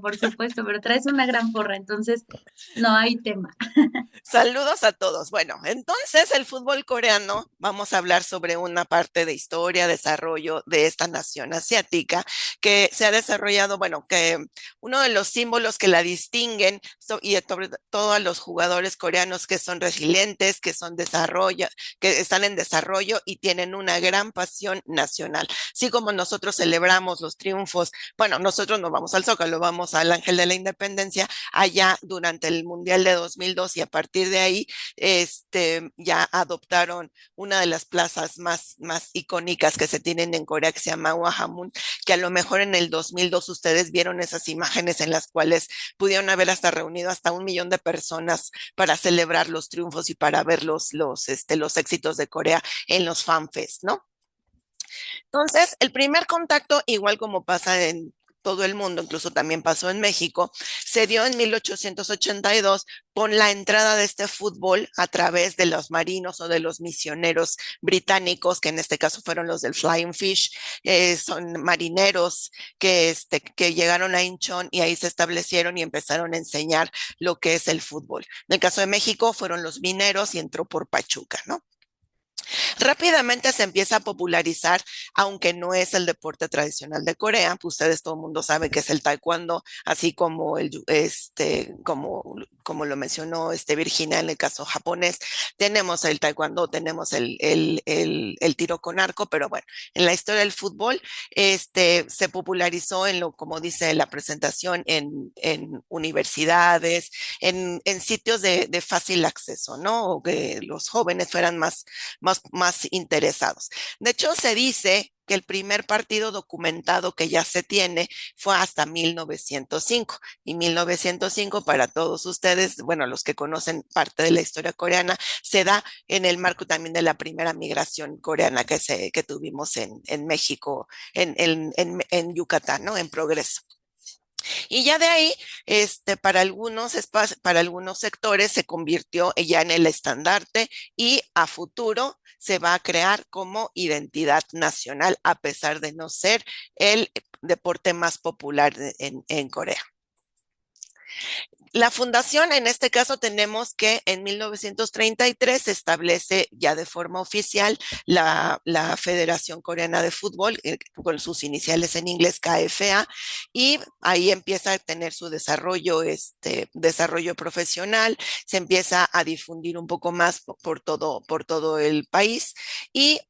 por supuesto, pero traes una gran porra. Entonces, no hay tema. Saludos a todos. Bueno, entonces el fútbol coreano, vamos a hablar sobre una parte de historia, desarrollo de esta nación asiática que se ha desarrollado, bueno, que uno de los símbolos que la distinguen y sobre todo a los jugadores coreanos que son resilientes, que son desarrollo, que están en desarrollo y tienen una gran pasión nacional. Así como nosotros celebramos los triunfos, bueno, nosotros no vamos al Zócalo, vamos al Ángel de la Independencia allá durante el Mundial de 2002 y a partir de ahí ya adoptaron una de las plazas más icónicas que se tienen en Corea que se llama Wahamun, que a lo mejor en el 2002 ustedes vieron esas imágenes en las cuales pudieron haber hasta reunido hasta 1 millón de personas para celebrar los triunfos y para ver los éxitos de Corea en los fanfests, ¿no? Entonces, el primer contacto, igual como pasa en todo el mundo, incluso también pasó en México, se dio en 1882 con la entrada de este fútbol a través de los marinos o de los misioneros británicos, que en este caso fueron los del Flying Fish, son marineros que llegaron a Incheon y ahí se establecieron y empezaron a enseñar lo que es el fútbol. En el caso de México fueron los mineros y entró por Pachuca, ¿no? Rápidamente se empieza a popularizar, aunque no es el deporte tradicional de Corea. Pues ustedes todo el mundo sabe que es el taekwondo, así como como lo mencionó Virginia en el caso japonés. Tenemos el taekwondo, tenemos el tiro con arco, pero bueno, en la historia del fútbol, se popularizó como dice la presentación, en universidades, en sitios de fácil acceso, ¿no? O que los jóvenes fueran más interesados. De hecho, se dice que el primer partido documentado que ya se tiene fue hasta 1905. Y 1905, para todos ustedes, bueno, los que conocen parte de la historia coreana, se da en el marco también de la primera migración coreana que tuvimos en México, en Yucatán, ¿no? En progreso. Y ya de ahí, para algunos sectores se convirtió ya en el estandarte y a futuro se va a crear como identidad nacional, a pesar de no ser el deporte más popular en Corea. La fundación, en este caso, tenemos que en 1933 se establece ya de forma oficial la Federación Coreana de Fútbol, con sus iniciales en inglés KFA, y ahí empieza a tener su desarrollo profesional, se empieza a difundir un poco más por todo el país y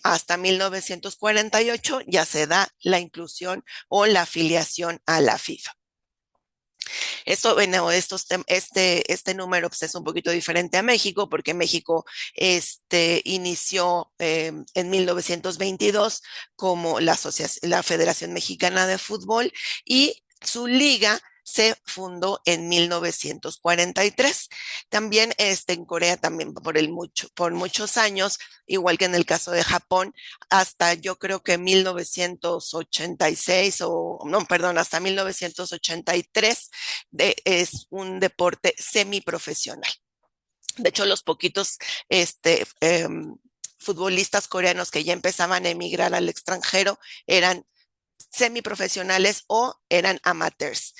hasta 1948 ya se da la inclusión o la afiliación a la FIFA. Esto, bueno, este número pues, es un poquito diferente a México, porque México inició en 1922 como la Federación Mexicana de Fútbol y su liga se fundó en 1943. También en Corea, también por muchos años, igual que en el caso de Japón, hasta yo creo que 1986 o no, perdón, hasta 1983 es un deporte semiprofesional. De hecho, los poquitos futbolistas coreanos que ya empezaban a emigrar al extranjero eran semiprofesionales o eran amateurs.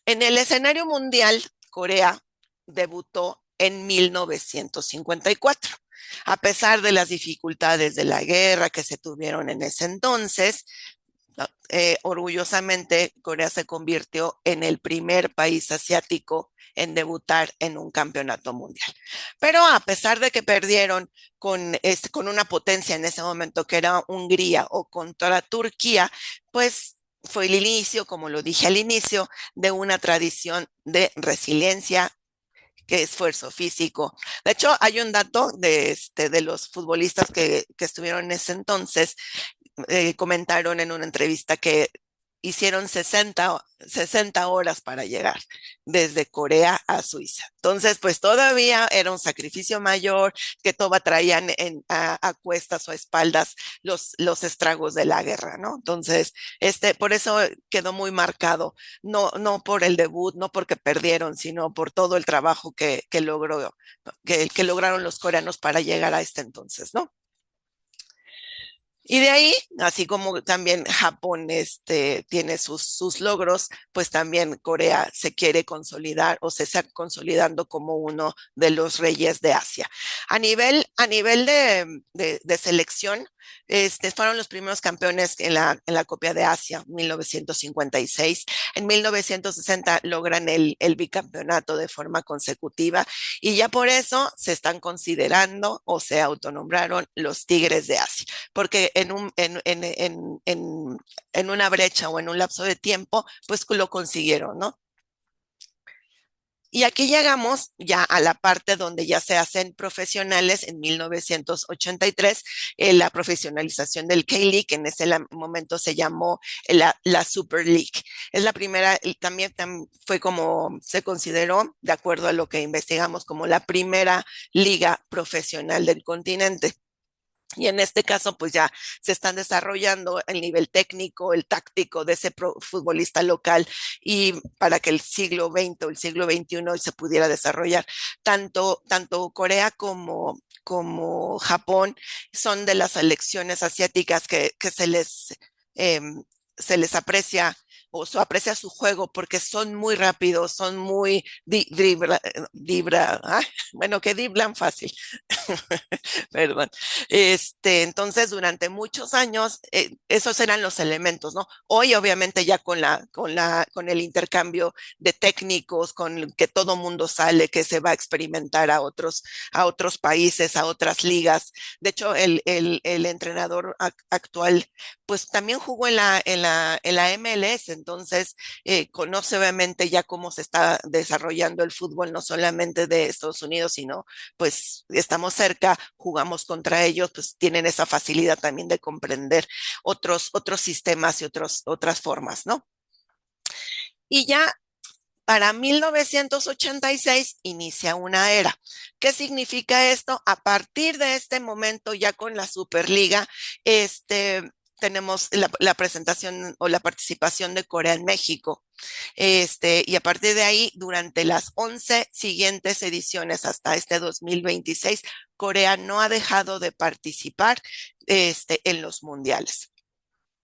En el escenario mundial, Corea debutó en 1954. A pesar de las dificultades de la guerra que se tuvieron en ese entonces, orgullosamente, Corea se convirtió en el primer país asiático en debutar en un campeonato mundial. Pero a pesar de que perdieron con una potencia en ese momento que era Hungría o contra Turquía, pues fue el inicio, como lo dije al inicio, de una tradición de resiliencia, que esfuerzo físico. De hecho, hay un dato de los futbolistas que estuvieron en ese entonces, comentaron en una entrevista que hicieron 60 horas para llegar desde Corea a Suiza. Entonces, pues todavía era un sacrificio mayor, que todo traían a cuestas o a espaldas los estragos de la guerra, ¿no? Entonces, por eso quedó muy marcado, no por el debut, no porque perdieron, sino por todo el trabajo que lograron los coreanos para llegar a este entonces, ¿no? Y de ahí, así como también Japón tiene sus logros, pues también Corea se quiere consolidar o se está consolidando como uno de los reyes de Asia. A nivel de selección, fueron los primeros campeones en la Copa de Asia, 1956. En 1960 logran el bicampeonato de forma consecutiva y ya por eso se están considerando o se autonombraron los Tigres de Asia, porque en una brecha o en un lapso de tiempo, pues lo consiguieron, ¿no? Y aquí llegamos ya a la parte donde ya se hacen profesionales en 1983, la profesionalización del K-League, que en ese momento se llamó la Super League. Es la primera, y también fue como se consideró, de acuerdo a lo que investigamos, como la primera liga profesional del continente. Y en este caso, pues ya se están desarrollando el nivel técnico, el táctico de ese futbolista local y para que el siglo XX o el siglo XXI se pudiera desarrollar. Tanto Corea como Japón son de las selecciones asiáticas que eh, se les aprecia o se aprecia su juego porque son muy rápidos, son muy bueno, que driblan fácil. Perdón. Entonces, durante muchos años, esos eran los elementos, ¿no? Hoy, obviamente, ya con el intercambio de técnicos, con que todo mundo sale, que se va a experimentar a otros países, a otras ligas. De hecho, el entrenador actual, pues también jugó en la MLS, entonces conoce obviamente ya cómo se está desarrollando el fútbol, no solamente de Estados Unidos, sino pues estamos cerca, jugamos contra ellos, pues tienen esa facilidad también de comprender otros sistemas y otras formas, ¿no? Y ya para 1986 inicia una era. ¿Qué significa esto? A partir de este momento, ya con la Superliga, tenemos la presentación o la participación de Corea en México. Y a partir de ahí, durante las 11 siguientes ediciones hasta este 2026, Corea no ha dejado de participar en los mundiales.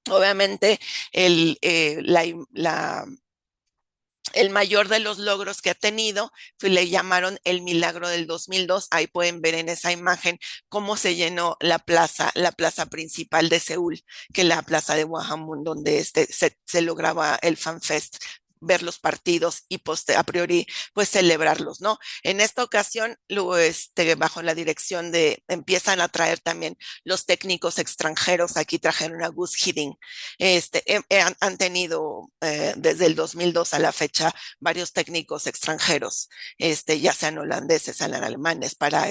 Obviamente, el mayor de los logros que ha tenido, le llamaron el milagro del 2002. Ahí pueden ver en esa imagen cómo se llenó la plaza principal de Seúl, que es la plaza de Gwanghwamun, donde se lograba el FanFest, ver los partidos y a priori pues celebrarlos, ¿no? En esta ocasión, luego bajo la dirección empiezan a traer también los técnicos extranjeros. Aquí trajeron a Gus Hiddink. Han tenido desde el 2002 a la fecha varios técnicos extranjeros, ya sean holandeses, sean alemanes, para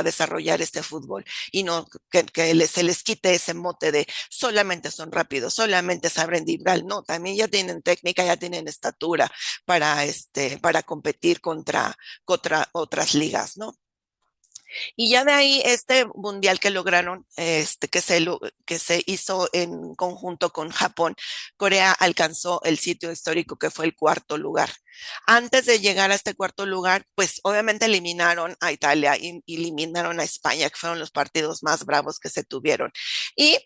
desarrollar este fútbol y no que se les quite ese mote de solamente son rápidos, solamente saben driblar. No, también ya tienen técnica, ya tienen estatura para competir contra otras ligas, ¿no? Y ya de ahí este mundial que lograron, que se hizo en conjunto con Japón, Corea alcanzó el sitio histórico que fue el cuarto lugar. Antes de llegar a este cuarto lugar, pues obviamente eliminaron a Italia y eliminaron a España, que fueron los partidos más bravos que se tuvieron. Y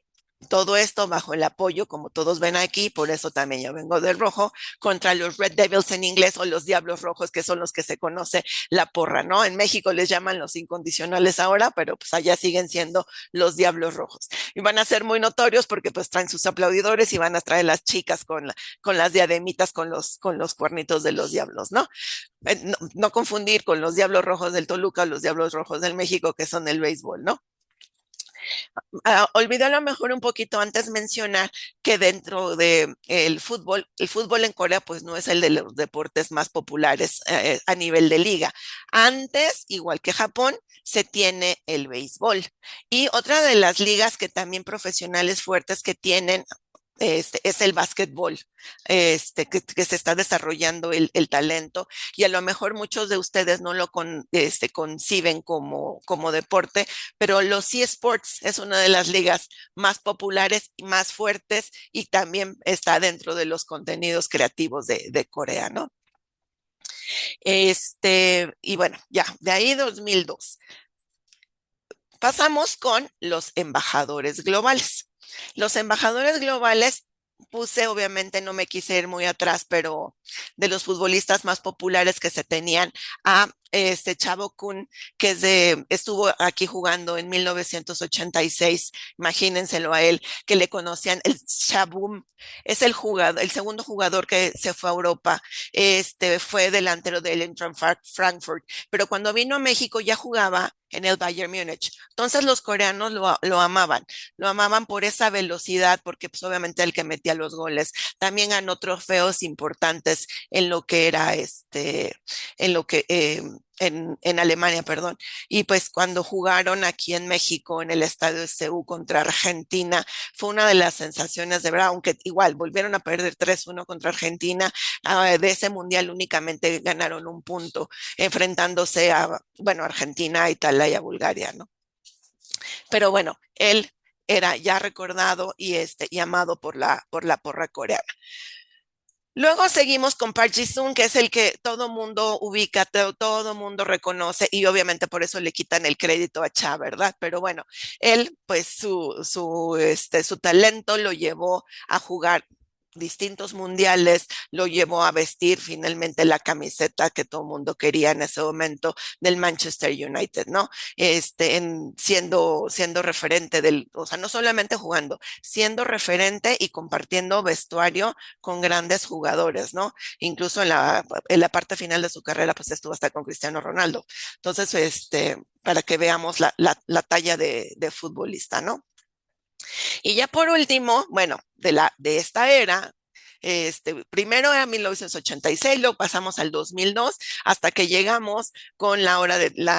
Todo esto bajo el apoyo, como todos ven aquí, por eso también yo vengo del rojo, contra los Red Devils en inglés o los Diablos Rojos, que son los que se conoce la porra, ¿no? En México les llaman los incondicionales ahora, pero pues allá siguen siendo los Diablos Rojos. Y van a ser muy notorios porque pues traen sus aplaudidores y van a traer las chicas con las diademitas, con los cuernitos de los diablos, ¿no? No confundir con los Diablos Rojos del Toluca o los Diablos Rojos del México, que son el béisbol, ¿no? Olvidé a lo mejor un poquito antes mencionar que dentro de el fútbol en Corea pues no es el de los deportes más populares a nivel de liga. Antes, igual que Japón, se tiene el béisbol. Y otra de las ligas que también profesionales fuertes que tienen es el básquetbol, que se está desarrollando el talento y a lo mejor muchos de ustedes no lo conciben como deporte, pero los eSports es una de las ligas más populares y más fuertes y también está dentro de los contenidos creativos de Corea, ¿no? Y bueno, ya, de ahí 2002. Pasamos con los embajadores globales. Los embajadores globales, puse, obviamente no me quise ir muy atrás, pero de los futbolistas más populares que se tenían a este Chavo Kun, estuvo aquí jugando en 1986, imagínenselo a él, que le conocían el Chabum, es el segundo jugador que se fue a Europa, fue delantero del Eintracht Frankfurt, pero cuando vino a México ya jugaba en el Bayern Múnich. Entonces los coreanos lo amaban por esa velocidad, porque pues obviamente el que metía los goles. También ganó trofeos importantes en lo que era en lo que en Alemania, perdón. Y pues cuando jugaron aquí en México en el estadio de CU contra Argentina, fue una de las sensaciones de verdad, aunque igual volvieron a perder 3-1 contra Argentina, de ese mundial únicamente ganaron un punto, enfrentándose a, bueno, Argentina, Italia y a Bulgaria, ¿no? Pero bueno, él era ya recordado y amado por la porra coreana. Luego seguimos con Park Ji-sung, que es el que todo mundo ubica, todo mundo reconoce y obviamente por eso le quitan el crédito a Cha, ¿verdad? Pero bueno, él, pues su talento lo llevó a jugar distintos mundiales, lo llevó a vestir finalmente la camiseta que todo el mundo quería en ese momento del Manchester United, ¿no? Siendo referente o sea, no solamente jugando, siendo referente y compartiendo vestuario con grandes jugadores, ¿no? Incluso en la parte final de su carrera, pues estuvo hasta con Cristiano Ronaldo. Entonces, para que veamos la talla de futbolista, ¿no? Y ya por último, bueno, de esta era, primero era 1986, luego pasamos al 2002, hasta que llegamos con la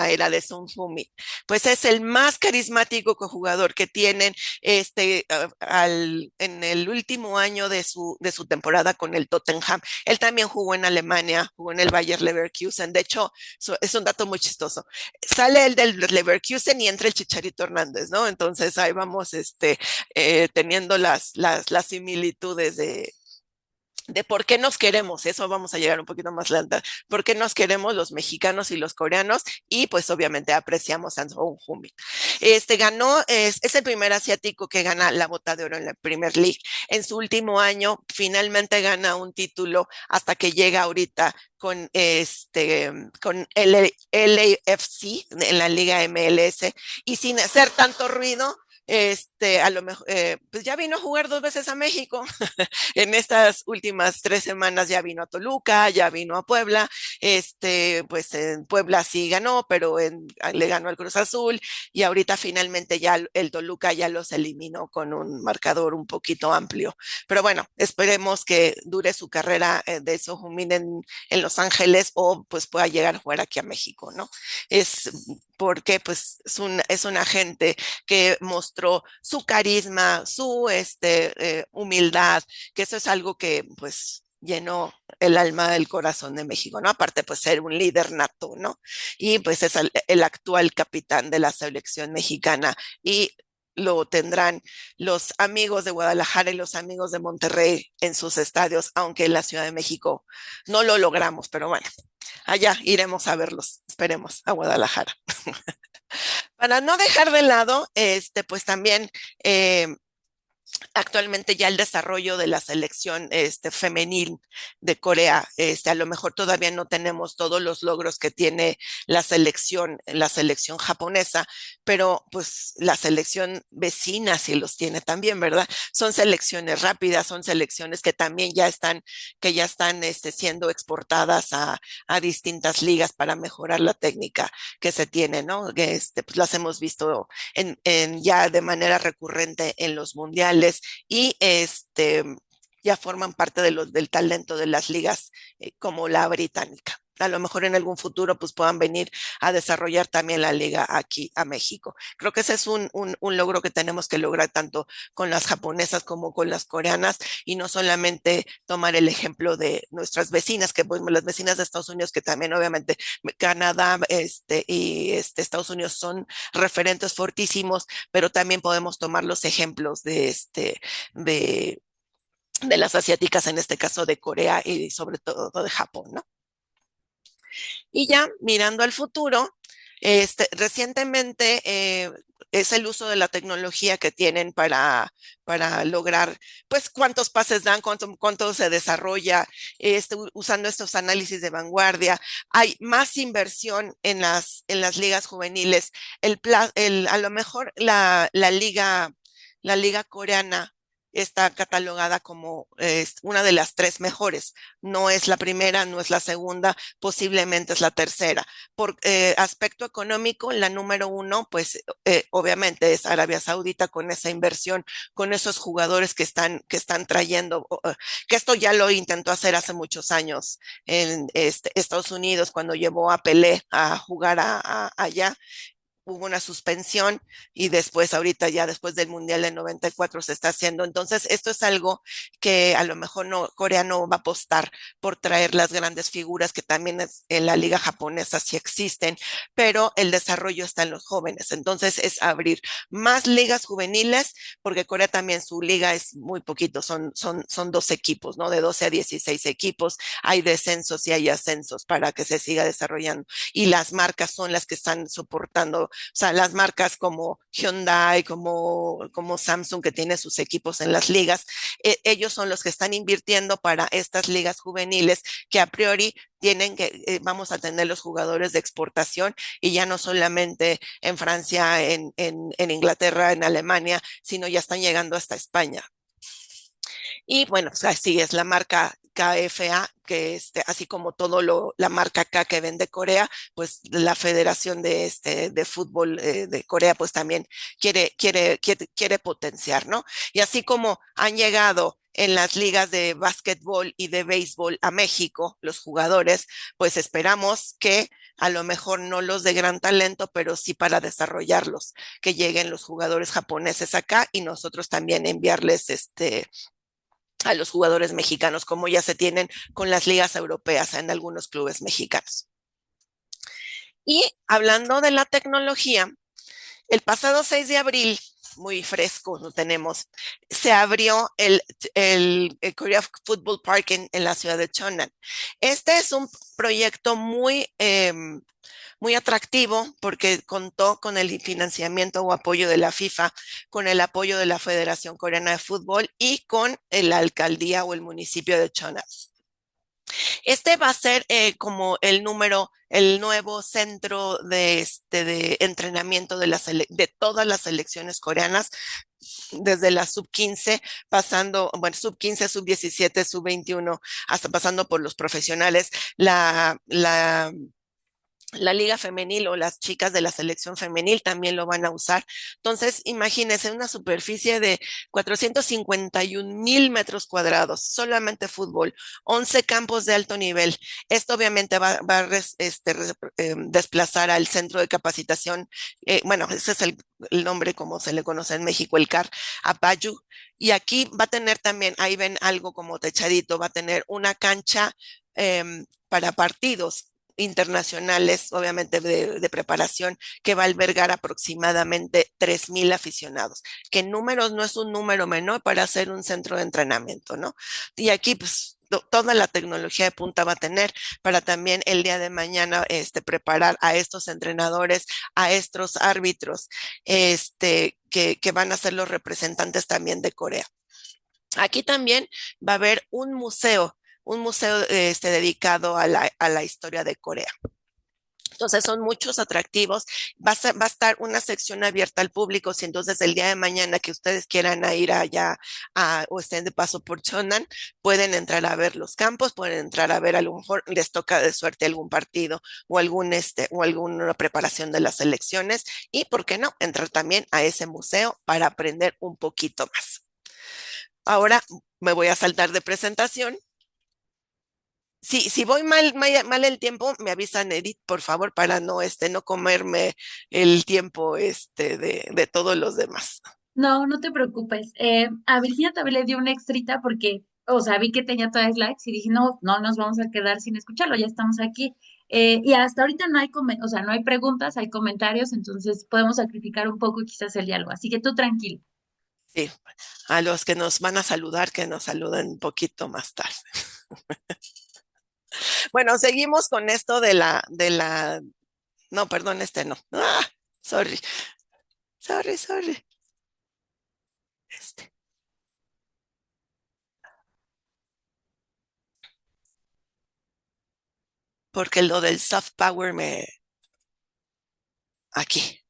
era de Son Heung-min. Pues es el más carismático jugador que tienen en el último año de su temporada con el Tottenham. Él también jugó en Alemania, jugó en el Bayer Leverkusen. De hecho, es un dato muy chistoso. Sale el del Leverkusen y entra el Chicharito Hernández, ¿no? Entonces ahí vamos teniendo las similitudes de por qué nos queremos, eso vamos a llegar un poquito más lenta, por qué nos queremos los mexicanos y los coreanos y pues obviamente apreciamos a Son Heung-min. Es el primer asiático que gana la bota de oro en la Premier League. En su último año finalmente gana un título hasta que llega ahorita con el LAFC en la Liga MLS y sin hacer tanto ruido, a lo mejor, pues ya vino a jugar 2 veces a México. En estas últimas 3 semanas ya vino a Toluca, ya vino a Puebla, pues en Puebla sí ganó, pero le ganó al Cruz Azul y ahorita finalmente ya el Toluca ya los eliminó con un marcador un poquito amplio. Pero bueno, esperemos que dure su carrera de Son Heung-min en Los Ángeles o pues pueda llegar a jugar aquí a México, ¿no? Es porque pues es una gente que mostró su carisma, su humildad, que eso es algo que pues llenó el alma del corazón de México, ¿no? Aparte pues ser un líder nato, ¿no? Y pues es el actual capitán de la selección mexicana y lo tendrán los amigos de Guadalajara y los amigos de Monterrey en sus estadios, aunque en la Ciudad de México no lo logramos, pero bueno, allá iremos a verlos, esperemos, a Guadalajara. Para no dejar de lado, pues también actualmente ya el desarrollo de la selección femenil de Corea, a lo mejor todavía no tenemos todos los logros que tiene la selección japonesa, pero pues la selección vecina sí los tiene también, ¿verdad? Son selecciones rápidas, son selecciones que también ya están siendo exportadas a distintas ligas para mejorar la técnica que se tiene, ¿no? Que pues las hemos visto ya de manera recurrente en los mundiales y ya forman parte del talento de las ligas como la británica. A lo mejor en algún futuro pues puedan venir a desarrollar también la liga aquí a México. Creo que ese es un logro que tenemos que lograr tanto con las japonesas como con las coreanas y no solamente tomar el ejemplo de nuestras vecinas, que pues las vecinas de Estados Unidos, que también obviamente Canadá y Estados Unidos son referentes fortísimos, pero también podemos tomar los ejemplos de, de las asiáticas, en este caso de Corea y sobre todo de Japón, ¿no? Y ya mirando al futuro, recientemente es el uso de la tecnología que tienen para lograr, pues, cuántos pases dan, cuánto se desarrolla, usando estos análisis de vanguardia. Hay más inversión en las ligas juveniles. A lo mejor la liga coreana está catalogada como una de las tres mejores. No es la primera, no es la segunda, posiblemente es la tercera. Por aspecto económico, la número uno, pues obviamente es Arabia Saudita con esa inversión, con esos jugadores que están trayendo, que esto ya lo intentó hacer hace muchos años en Estados Unidos cuando llevó a Pelé a jugar allá. Hubo una suspensión y después, ahorita ya después del Mundial del 94 se está haciendo. Entonces, esto es algo que a lo mejor Corea no va a apostar por traer las grandes figuras que también en la liga japonesa sí existen, pero el desarrollo está en los jóvenes. Entonces, es abrir más ligas juveniles, porque Corea también su liga es muy poquito, son 12 equipos, ¿no? De 12 a 16 equipos, hay descensos y hay ascensos para que se siga desarrollando. Y las marcas son las que están soportando, o sea, las marcas como Hyundai, como Samsung, que tiene sus equipos en las ligas, ellos son los que están invirtiendo para estas ligas juveniles que a priori vamos a tener los jugadores de exportación y ya no solamente en Francia, en Inglaterra, en Alemania, sino ya están llegando hasta España. Y bueno, pues así es la marca KFA, que así como la marca K que vende Corea, pues la Federación de Fútbol de Corea, pues también quiere potenciar, ¿no? Y así como han llegado en las ligas de básquetbol y de béisbol a México, los jugadores, pues esperamos que a lo mejor no los de gran talento, pero sí para desarrollarlos, que lleguen los jugadores japoneses acá y nosotros también enviarles a los jugadores mexicanos, como ya se tienen con las ligas europeas en algunos clubes mexicanos. Y hablando de la tecnología, el pasado 6 de abril, muy fresco lo tenemos, se abrió el Korea Football Park en la ciudad de Cheonan. Este es un proyecto muy atractivo porque contó con el financiamiento o apoyo de la FIFA, con el apoyo de la Federación Coreana de Fútbol y con la alcaldía o el municipio de Cheonan. Este va a ser como el nuevo centro de entrenamiento de todas las selecciones coreanas, desde la sub-15, pasando, bueno, sub-15, sub-17, sub-21, hasta pasando por los profesionales. La liga femenil o las chicas de la selección femenil también lo van a usar. Entonces, imagínense una superficie de 451,000 metros cuadrados, solamente fútbol, 11 campos de alto nivel. Esto obviamente va a desplazar al centro de capacitación, bueno, ese es el nombre como se le conoce en México, el CAR, Apayu. Y aquí va a tener también, ahí ven algo como techadito, va a tener una cancha para partidos internacionales, obviamente de preparación, que va a albergar aproximadamente 3,000 aficionados, que en números no es un número menor para hacer un centro de entrenamiento, ¿no? Y aquí, pues, toda la tecnología de punta va a tener para también el día de mañana preparar a estos entrenadores, a estos árbitros, que van a ser los representantes también de Corea. Aquí también va a haber un museo dedicado a la historia de Corea. Entonces son muchos atractivos. Va a estar una sección abierta al público. Si entonces el día de mañana que ustedes quieran ir allá o estén de paso por Chonan, pueden entrar a ver los campos, pueden entrar a ver, a lo mejor les toca de suerte algún partido o o alguna preparación de las elecciones. Y, ¿por qué no?, entrar también a ese museo para aprender un poquito más. Ahora me voy a saltar de presentación. Si voy mal el tiempo, me avisan, Edith, por favor, para no comerme el tiempo de todos los demás. No, no te preocupes. A Virginia también le dio una extrita porque, o sea, vi que tenía todas slides y dije, no, no nos vamos a quedar sin escucharlo, ya estamos aquí. Y hasta ahorita no hay, o sea, no hay preguntas, hay comentarios, entonces podemos sacrificar un poco quizás el diálogo. Así que tú tranquilo. Sí, a los que nos van a saludar, que nos saluden un poquito más tarde. Bueno, seguimos con esto no, perdón, no. Sorry, sorry. Este, porque lo del soft power aquí.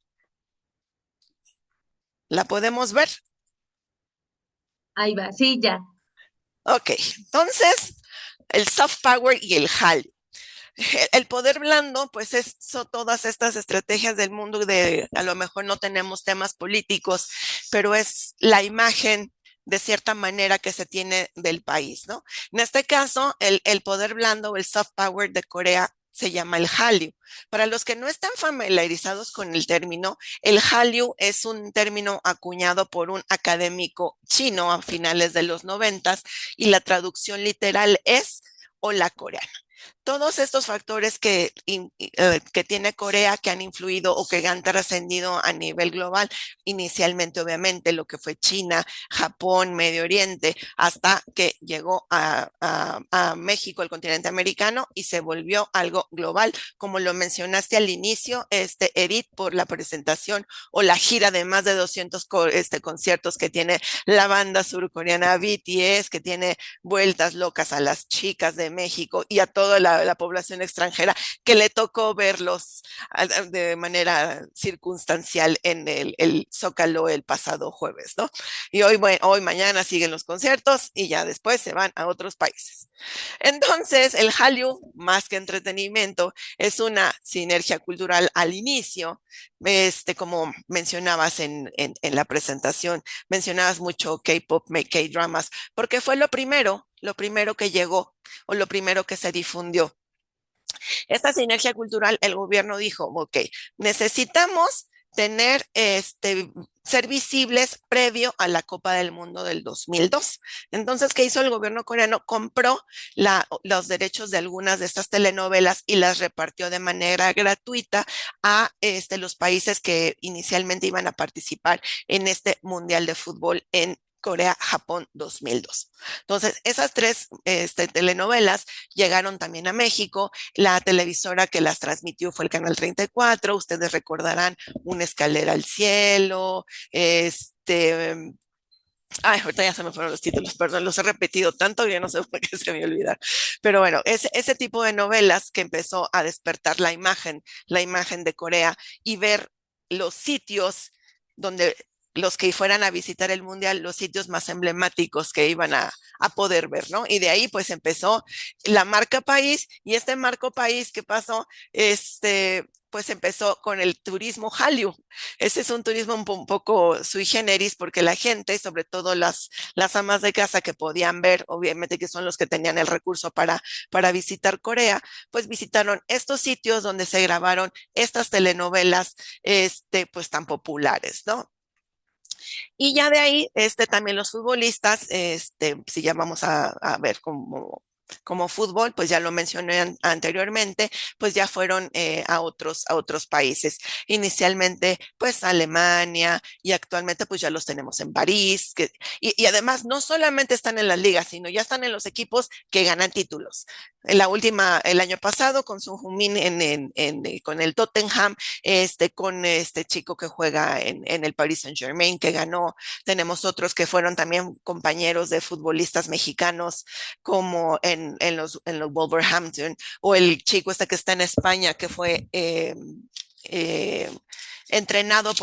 ¿La podemos ver? Ahí va, sí, ya. Ok, entonces, el soft power y el Hallyu. El poder blando, pues son todas estas estrategias del mundo a lo mejor no tenemos temas políticos, pero es la imagen de cierta manera que se tiene del país, ¿no? En este caso, el poder blando o el soft power de Corea se llama el Hallyu. Para los que no están familiarizados con el término, el Hallyu es un término acuñado por un académico chino a finales de los 90 y la traducción literal es hola coreana. Todos estos factores que tiene Corea, que han influido o que han trascendido a nivel global, inicialmente obviamente lo que fue China, Japón, Medio Oriente, hasta que llegó a México, el continente americano, y se volvió algo global, como lo mencionaste al inicio, Edith, por la presentación o la gira de más de 200 conciertos que tiene la banda surcoreana BTS, que tiene vueltas locas a las chicas de México y a toda la población extranjera que le tocó verlos de manera circunstancial en el Zócalo el pasado jueves, ¿no? Y hoy mañana siguen los conciertos y ya después se van a otros países. Entonces, el Hallyu, más que entretenimiento, es una sinergia cultural al inicio, como mencionabas en la presentación, mencionabas mucho K-pop, K-dramas, porque fue lo primero que llegó o lo primero que se difundió. Esta sinergia cultural, el gobierno dijo, ok, necesitamos ser visibles previo a la Copa del Mundo del 2002. Entonces, ¿qué hizo el gobierno coreano? Compró los derechos de algunas de estas telenovelas y las repartió de manera gratuita a los países que inicialmente iban a participar en este Mundial de Fútbol en Corea-Japón 2002. Entonces, esas tres telenovelas llegaron también a México. La televisora que las transmitió fue el Canal 34. Ustedes recordarán Una escalera al cielo, Ay, ahorita ya se me fueron los títulos, perdón, los he repetido tanto que ya no sé por qué se me olvidar. Pero bueno, ese tipo de novelas que empezó a despertar la imagen de Corea y ver los sitios donde los que fueran a visitar el mundial, los sitios más emblemáticos que iban a poder ver, ¿no? Y de ahí pues empezó la marca país y este marco país que pasó, pues empezó con el turismo Hallyu. Ese es un turismo un poco sui generis porque la gente, sobre todo las amas de casa que podían ver, obviamente que son los que tenían el recurso para visitar Corea, pues visitaron estos sitios donde se grabaron estas telenovelas, pues tan populares, ¿no? Y ya de ahí, también los futbolistas, si ya vamos a ver como fútbol, pues ya lo mencioné anteriormente, pues ya fueron a otros países. Inicialmente, pues Alemania y actualmente pues ya los tenemos en París. Y además no solamente están en las ligas, sino ya están en los equipos que ganan títulos. el año pasado con Son Heung-min con el Tottenham, con este chico que juega en el Paris Saint-Germain, que ganó. Tenemos otros que fueron también compañeros de futbolistas mexicanos, como en los Wolverhampton, o el chico que está en España, que fue eh, entrenado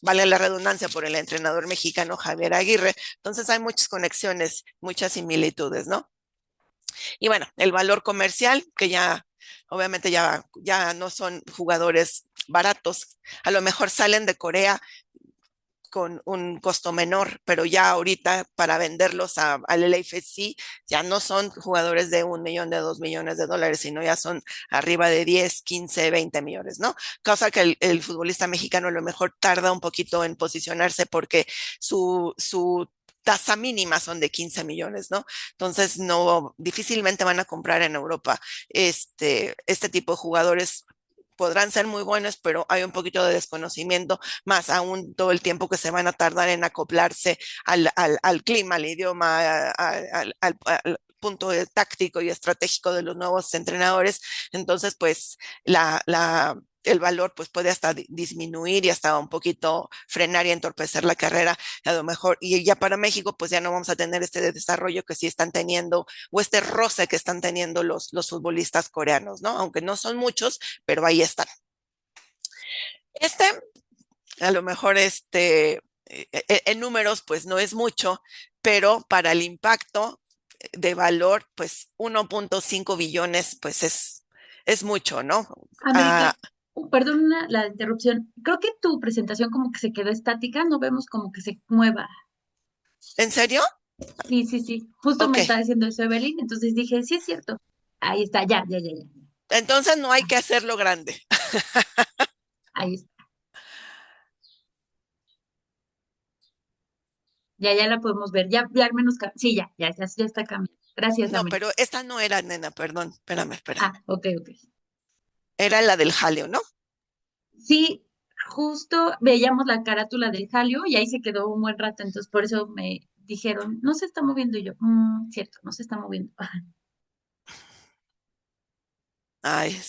vale la redundancia, por el entrenador mexicano Javier Aguirre. Entonces hay muchas conexiones, muchas similitudes, ¿no? Y bueno, el valor comercial, que ya obviamente ya no son jugadores baratos, a lo mejor salen de Corea con un costo menor, pero ya ahorita para venderlos al LAFC ya no son jugadores de 1 millón, de 2 millones de dólares, sino ya son arriba de 10, 15, 20 millones, ¿no? Cosa que el futbolista mexicano a lo mejor tarda un poquito en posicionarse porque su tasa mínima son de 15 millones, ¿no? Entonces, no, difícilmente van a comprar en Europa este tipo de jugadores. Podrán ser muy buenos, pero hay un poquito de desconocimiento, más aún todo el tiempo que se van a tardar en acoplarse al clima, al idioma, al punto táctico y estratégico de los nuevos entrenadores. Entonces, pues el valor pues puede hasta disminuir y hasta un poquito frenar y entorpecer la carrera, a lo mejor. Y ya para México, pues ya no vamos a tener este desarrollo que sí están teniendo, o este roce que están teniendo los futbolistas coreanos, ¿no? Aunque no son muchos, pero ahí están. Este, a lo mejor en números, pues no es mucho, pero para el impacto de valor, pues 1.5 billones, pues es mucho, ¿no? América, Ah, perdona la interrupción. Creo que tu presentación como que se quedó estática, no vemos como que se mueva. ¿En serio? Sí, sí, sí. Justo Ok. me está diciendo eso Evelyn, entonces dije, sí es cierto. Ahí está, ya, ya, ya, ya. Entonces no hay que hacerlo grande. Ahí está. Ya, ya la podemos ver. Ya, ya al menos, sí, ya, ya, ya, ya está cambiando. Gracias, No, América. pero esta no era, nena, perdón, espérame, espérame. Ah, ok, ok. Era la del jaleo, ¿no? Sí, justo veíamos la carátula del Jalio y ahí se quedó un buen rato, entonces por eso me dijeron, no se está moviendo y yo, cierto, no se está moviendo. Ay,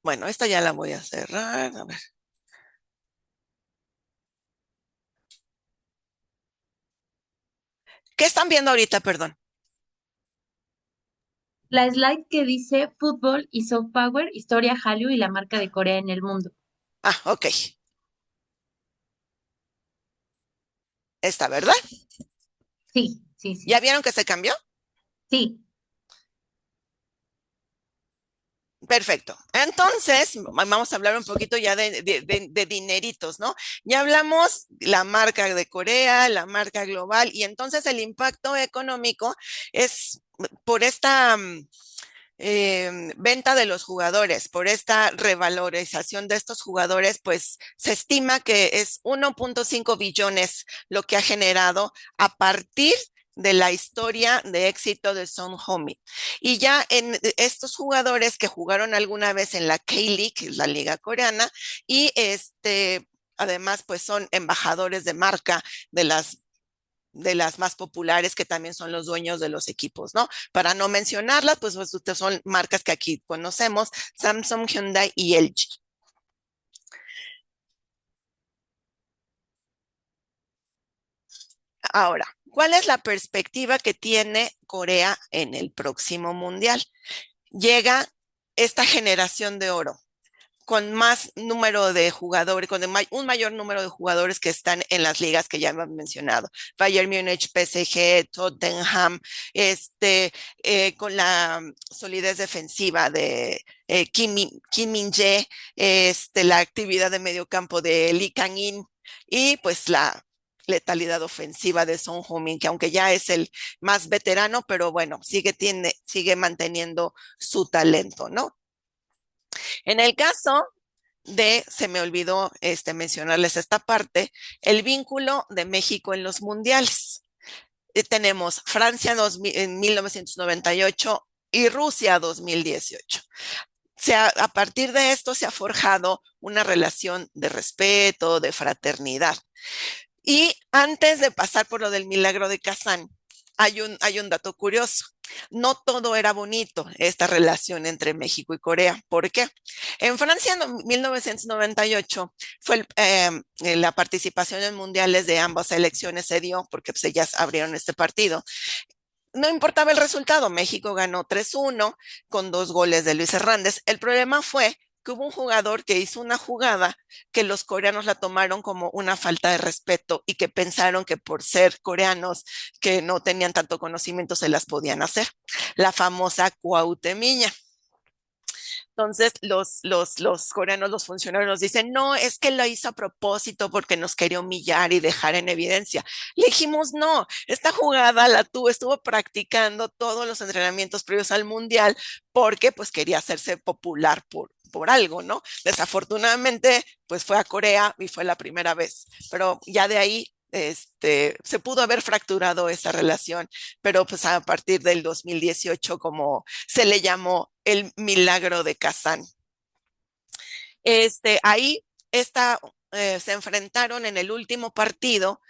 bueno, esta ya la voy a cerrar. A ver. ¿Qué están viendo ahorita, perdón? La slide que dice fútbol y soft power, historia Hallyu y la marca de Corea en el mundo. Ah, ok. Esta, ¿verdad? Sí, sí, ¿Ya sí, vieron que se cambió? sí. Perfecto. Entonces, vamos a hablar un poquito ya de dineritos, ¿no? Ya hablamos la marca de Corea, la marca global, y entonces el impacto económico es por esta venta de los jugadores, por esta revalorización de estos jugadores, pues se estima que es 1.5 billones lo que ha generado a partir de la historia de éxito de Son Heung-min. Y ya en estos jugadores que jugaron alguna vez en la K-League, que es la liga coreana, y además pues son embajadores de marca de las más populares, que también son los dueños de los equipos, ¿no? Para no mencionarlas, pues ustedes son marcas que aquí conocemos: Samsung, Hyundai y LG. Ahora, ¿cuál es la perspectiva que tiene Corea en el próximo mundial? Llega esta generación de oro con más número de jugadores, con un mayor número de jugadores que están en las ligas que ya hemos mencionado: Bayern Múnich, PSG, Tottenham, con la solidez defensiva de Kim Min-jae, la actividad de medio campo de Lee Kang-in, y pues la letalidad ofensiva de Son Heung-min, que aunque ya es el más veterano, pero bueno, sigue manteniendo su talento, ¿no? En el caso se me olvidó mencionarles esta parte, el vínculo de México en los mundiales. Tenemos Francia en 1998, y Rusia 2018. A partir de esto se ha forjado una relación de respeto, de fraternidad. Y antes de pasar por lo del milagro de Kazán, hay un dato curioso. No todo era bonito, esta relación entre México y Corea. ¿Por qué? En Francia, en 1998, la participación en mundiales de ambas selecciones se dio porque pues, ellas abrieron este partido. No importaba el resultado, México ganó 3-1 con 2 goles de Luis Hernández. El problema fue que hubo un jugador que hizo una jugada que los coreanos la tomaron como una falta de respeto y que pensaron que por ser coreanos que no tenían tanto conocimiento se las podían hacer. La famosa cuautemiña. Entonces, los coreanos, los funcionarios nos dicen, no, es que lo hizo a propósito porque nos quería humillar y dejar en evidencia. Le dijimos, no, esta jugada la tuvo, estuvo practicando todos los entrenamientos previos al Mundial porque pues quería hacerse popular por algo, ¿no? Desafortunadamente, pues fue a Corea y fue la primera vez, pero ya de ahí se pudo haber fracturado esa relación, pero pues a partir del 2018, como se le llamó el milagro de Kazán. Ahí está, se enfrentaron en el último partido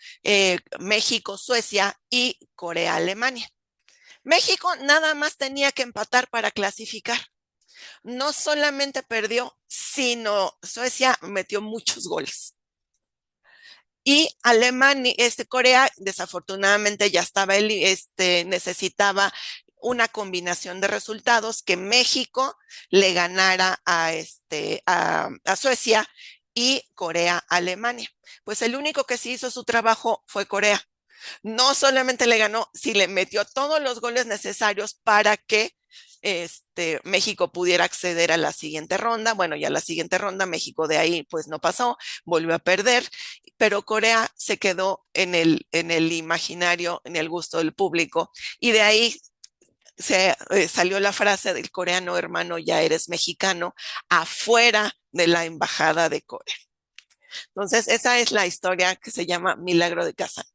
México-Suecia y Corea-Alemania. México nada más tenía que empatar para clasificar. No solamente perdió, sino Suecia metió muchos goles. Y Alemania, Corea, desafortunadamente ya estaba, necesitaba una combinación de resultados que México le ganara a Suecia y Corea a Alemania. Pues el único que sí hizo su trabajo fue Corea. No solamente le ganó, sí le metió todos los goles necesarios para que México pudiera acceder a la siguiente ronda. Bueno, ya la siguiente ronda, México de ahí pues no pasó, volvió a perder, pero Corea se quedó en el imaginario, en el gusto del público, y de ahí salió la frase del coreano hermano, ya eres mexicano, afuera de la embajada de Corea. Entonces, esa es la historia que se llama Milagro de Kazán.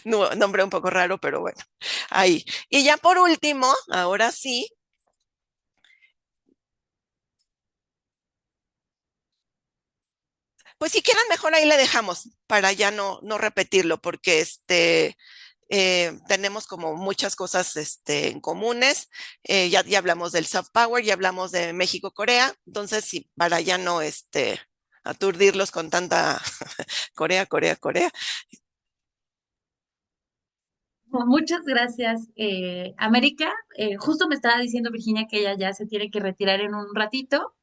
Nombre un poco raro, pero bueno, ahí. Y ya por último, ahora sí, pues si quieren mejor ahí le dejamos para ya no repetirlo, porque tenemos como muchas cosas en comunes. Ya hablamos del soft power, ya hablamos de México-Corea, entonces sí, para ya no aturdirlos con tanta Corea, Corea, Corea. Muchas gracias, América. Justo me estaba diciendo Virginia que ella ya se tiene que retirar en un ratito.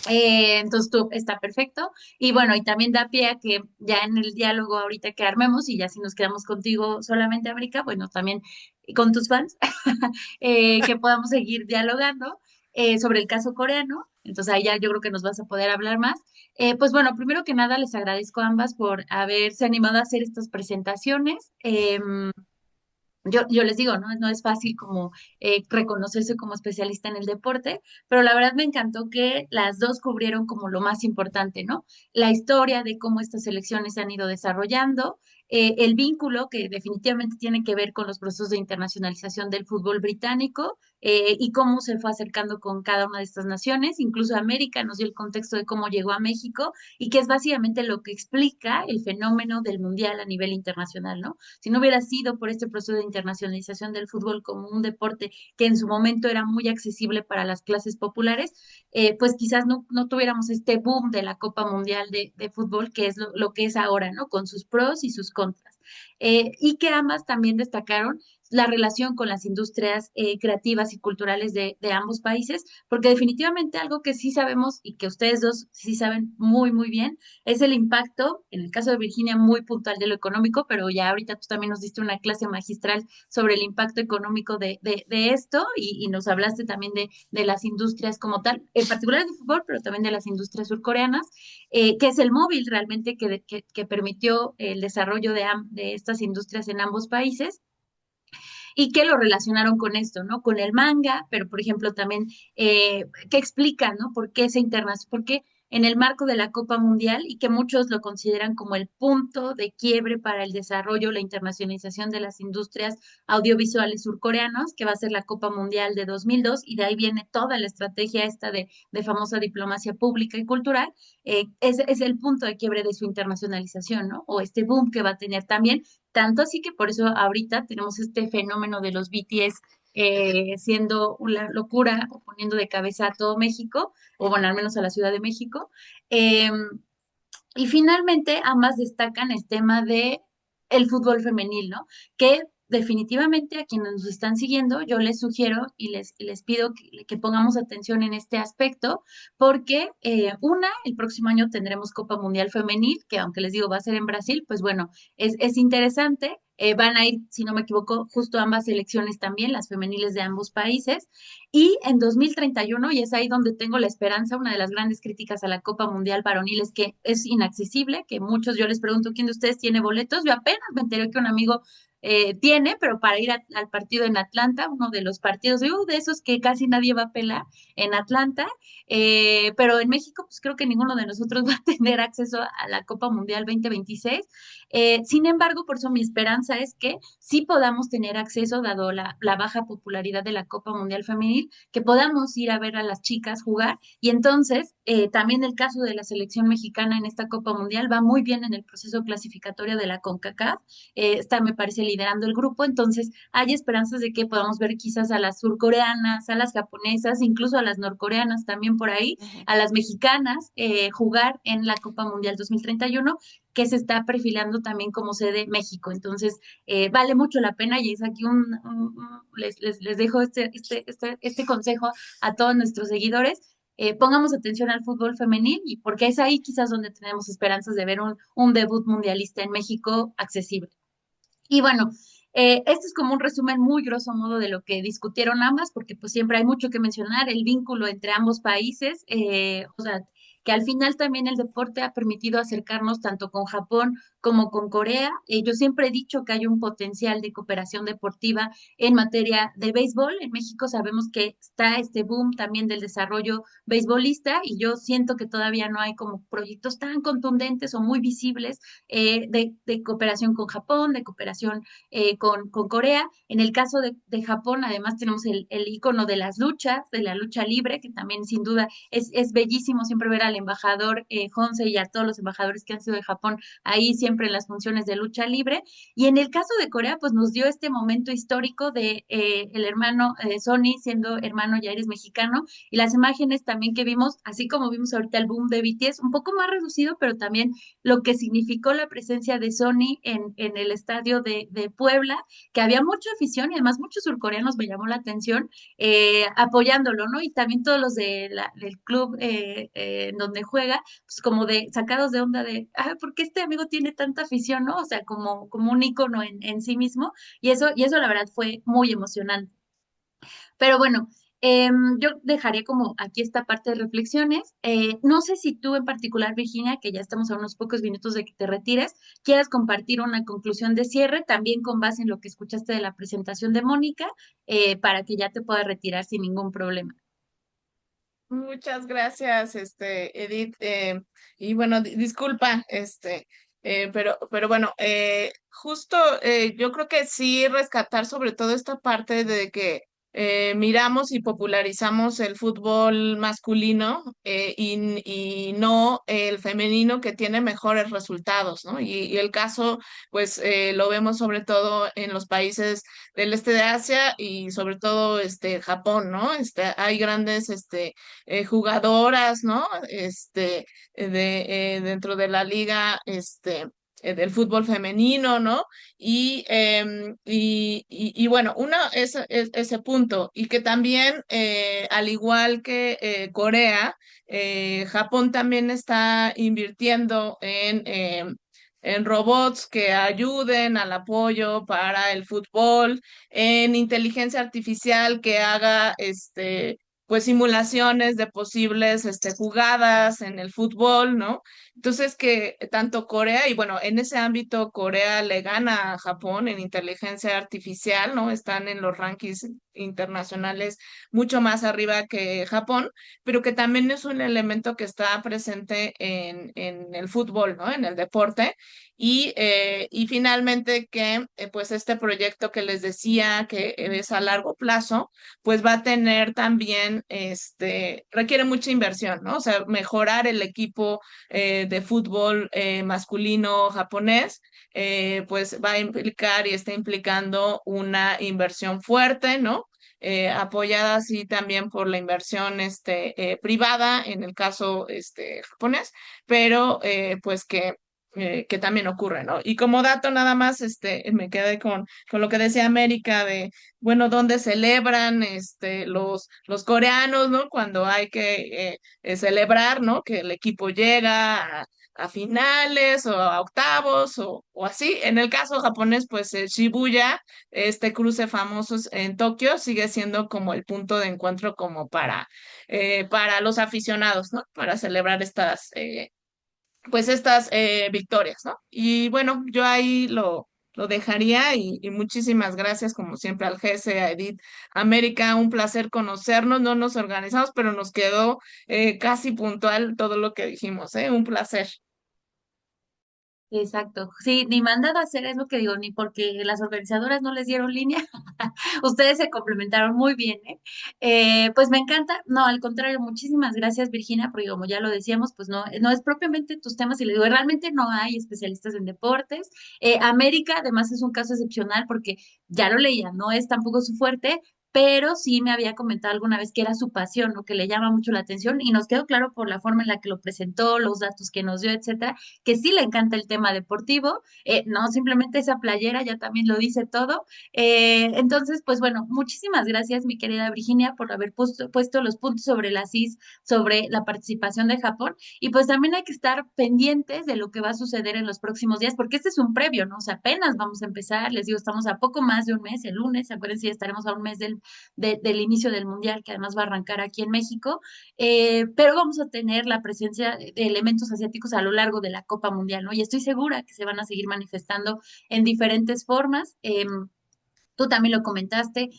Entonces tú está perfecto. Y bueno, y también da pie a que ya en el diálogo ahorita que armemos y ya si nos quedamos contigo solamente, América, bueno, también con tus fans, que podamos seguir dialogando sobre el caso coreano. Entonces ahí ya yo creo que nos vas a poder hablar más. Pues bueno, primero que nada les agradezco a ambas por haberse animado a hacer estas presentaciones. Yo les digo, ¿no? No es fácil como reconocerse como especialista en el deporte, pero la verdad me encantó que las dos cubrieron como lo más importante, ¿no? La historia de cómo estas selecciones se han ido desarrollando, el vínculo que definitivamente tiene que ver con los procesos de internacionalización del fútbol británico y cómo se fue acercando con cada una de estas naciones, incluso América nos dio el contexto de cómo llegó a México y que es básicamente lo que explica el fenómeno del mundial a nivel internacional, ¿no? Si no hubiera sido por este proceso de internacionalización del fútbol como un deporte que en su momento era muy accesible para las clases populares, pues quizás no tuviéramos este boom de la Copa Mundial de Fútbol, que es lo que es ahora, ¿no? Con sus pros y sus contras. Y que ambas también destacaron la relación con las industrias creativas y culturales de ambos países, porque definitivamente algo que sí sabemos y que ustedes dos sí saben muy, muy bien es el impacto, en el caso de Virginia, muy puntual de lo económico, pero ya ahorita tú también nos diste una clase magistral sobre el impacto económico de esto y nos hablaste también de las industrias como tal, en particular de fútbol, pero también de las industrias surcoreanas, que es el móvil realmente que permitió el desarrollo de estas industrias en ambos países y que lo relacionaron con esto, ¿no? Con el manga, pero por ejemplo también, ¿qué explica, ¿no? ¿Por qué esa internacional? ¿Por qué? en el marco de la Copa Mundial y que muchos lo consideran como el punto de quiebre para el desarrollo, la internacionalización de las industrias audiovisuales surcoreanos, que va a ser la Copa Mundial de 2002, y de ahí viene toda la estrategia esta de famosa diplomacia pública y cultural. Es el punto de quiebre de su internacionalización, ¿no? O este boom que va a tener también, tanto así que por eso ahorita tenemos este fenómeno de los BTS siendo una locura o poniendo de cabeza a todo México, o bueno, al menos a la Ciudad de México. Eh, y finalmente, ambas destacan el tema de el fútbol femenil, ¿no? Que definitivamente a quienes nos están siguiendo, yo les sugiero y les pido que pongamos atención en este aspecto, porque el próximo año tendremos Copa Mundial Femenil, que aunque les digo va a ser en Brasil, pues bueno, es interesante. Van a ir, si no me equivoco, justo ambas selecciones también, las femeniles de ambos países. Y en 2031, y es ahí donde tengo la esperanza, una de las grandes críticas a la Copa Mundial Varonil es que es inaccesible, que muchos, yo les pregunto, ¿quién de ustedes tiene boletos? Yo apenas me enteré que un amigo tiene, pero para ir al partido en Atlanta, uno de los partidos, de esos que casi nadie va a pelar en Atlanta, pero en México, pues creo que ninguno de nosotros va a tener acceso a la Copa Mundial 2026. Sin embargo, por eso mi esperanza es que sí podamos tener acceso, dado la baja popularidad de la Copa Mundial Femenil, que podamos ir a ver a las chicas jugar. Y entonces, también el caso de la selección mexicana en esta Copa Mundial va muy bien en el proceso clasificatorio de la CONCACAF. Está, me parece, liderando el grupo. Entonces, hay esperanzas de que podamos ver quizás a las surcoreanas, a las japonesas, incluso a las norcoreanas también por ahí, Ujú. a las mexicanas, jugar en la Copa Mundial 2031, que se está perfilando también como sede México. Entonces, vale mucho la pena y es aquí les dejo este consejo a todos nuestros seguidores. Pongamos atención al fútbol femenil y porque es ahí quizás donde tenemos esperanzas de ver un debut mundialista en México accesible. Y bueno, este es como un resumen muy grosso modo de lo que discutieron ambas, porque pues siempre hay mucho que mencionar, el vínculo entre ambos países, o sea, que al final también el deporte ha permitido acercarnos tanto con Japón como con Corea. Yo siempre he dicho que hay un potencial de cooperación deportiva en materia de béisbol. En México sabemos que está este boom también del desarrollo beisbolista y yo siento que todavía no hay como proyectos tan contundentes o muy visibles de cooperación con Japón, de cooperación con Corea. En el caso de Japón, además tenemos el icono de las luchas, de la lucha libre, que también sin duda es bellísimo siempre ver al embajador Honse y a todos los embajadores que han sido de Japón ahí siempre en las funciones de lucha libre. Y en el caso de Corea, pues nos dio este momento histórico de el hermano Sony siendo hermano Yair mexicano y las imágenes también que vimos, así como vimos ahorita el boom de BTS, un poco más reducido, pero también lo que significó la presencia de Sony en el estadio de Puebla, que había mucha afición y además muchos surcoreanos me llamó la atención apoyándolo, ¿no? Y también todos los del club en donde juega, pues como de sacados de onda de, ¿por qué este amigo tiene tanta afición, ¿no? O sea, como un ícono en sí mismo, y eso la verdad fue muy emocionante. Pero bueno, yo dejaría como aquí esta parte de reflexiones. No sé si tú en particular, Virginia, que ya estamos a unos pocos minutos de que te retires, quieras compartir una conclusión de cierre, también con base en lo que escuchaste de la presentación de Mónica, para que ya te puedas retirar sin ningún problema. Muchas gracias, Edith. Y bueno, disculpa, pero bueno, justo yo creo que sí rescatar sobre todo esta parte de que miramos y popularizamos el fútbol masculino y no el femenino que tiene mejores resultados, ¿no? Y el caso, pues lo vemos sobre todo en los países del este de Asia y sobre todo Japón, ¿no? Hay grandes jugadoras, ¿no? Dentro de la liga, del fútbol femenino, ¿no? Y bueno, ese punto, y que también, al igual que Corea, Japón también está invirtiendo en robots que ayuden al apoyo para el fútbol, en inteligencia artificial que haga pues simulaciones de posibles jugadas en el fútbol, ¿no? Entonces que tanto Corea, y bueno, en ese ámbito Corea le gana a Japón en inteligencia artificial, ¿no? Están en los rankings internacionales mucho más arriba que Japón, pero que también es un elemento que está presente en el fútbol, ¿no? En el deporte. Y finalmente que pues este proyecto que les decía que es a largo plazo, pues va a tener también, requiere mucha inversión, ¿no? O sea, mejorar el equipo de fútbol masculino japonés, pues va a implicar y está implicando una inversión fuerte, ¿no? Apoyada así también por la inversión privada en el caso japonés, pero pues que también ocurre, ¿no? Y como dato nada más, me quedé con lo que decía América de, bueno, dónde celebran los coreanos, ¿no? Cuando hay que celebrar, ¿no? Que el equipo llega a finales o a octavos o así. En el caso japonés, pues Shibuya, este cruce famoso en Tokio, sigue siendo como el punto de encuentro como para los aficionados, ¿no? Para celebrar estas victorias, ¿no? Y bueno, yo ahí lo dejaría y muchísimas gracias como siempre al GS, a Edith, América, un placer conocernos, no nos organizamos, pero nos quedó casi puntual todo lo que dijimos, ¿eh? Un placer. Exacto, sí, ni mandado a hacer es lo que digo, ni porque las organizadoras no les dieron línea, ustedes se complementaron muy bien, ¿eh? Pues me encanta, no, al contrario, muchísimas gracias Virginia, porque como ya lo decíamos, pues no, no es propiamente tus temas, y le digo, realmente no hay especialistas en deportes. América además es un caso excepcional porque ya lo leía, no es tampoco su fuerte, pero sí me había comentado alguna vez que era su pasión, lo que le llama mucho la atención, y nos quedó claro por la forma en la que lo presentó, los datos que nos dio, etcétera, que sí le encanta el tema deportivo, no simplemente esa playera, ya también lo dice todo. Entonces, pues bueno, muchísimas gracias, mi querida Virginia, por haber puesto los puntos sobre las is, sobre la participación de Japón, y pues también hay que estar pendientes de lo que va a suceder en los próximos días, porque este es un previo, ¿no? O sea, apenas vamos a empezar, les digo, estamos a poco más de un mes, el lunes, acuérdense, ya estaremos a un mes del inicio del Mundial, que además va a arrancar aquí en México, pero vamos a tener la presencia de elementos asiáticos a lo largo de la Copa Mundial, ¿no? Y estoy segura que se van a seguir manifestando en diferentes formas. Tú también lo comentaste,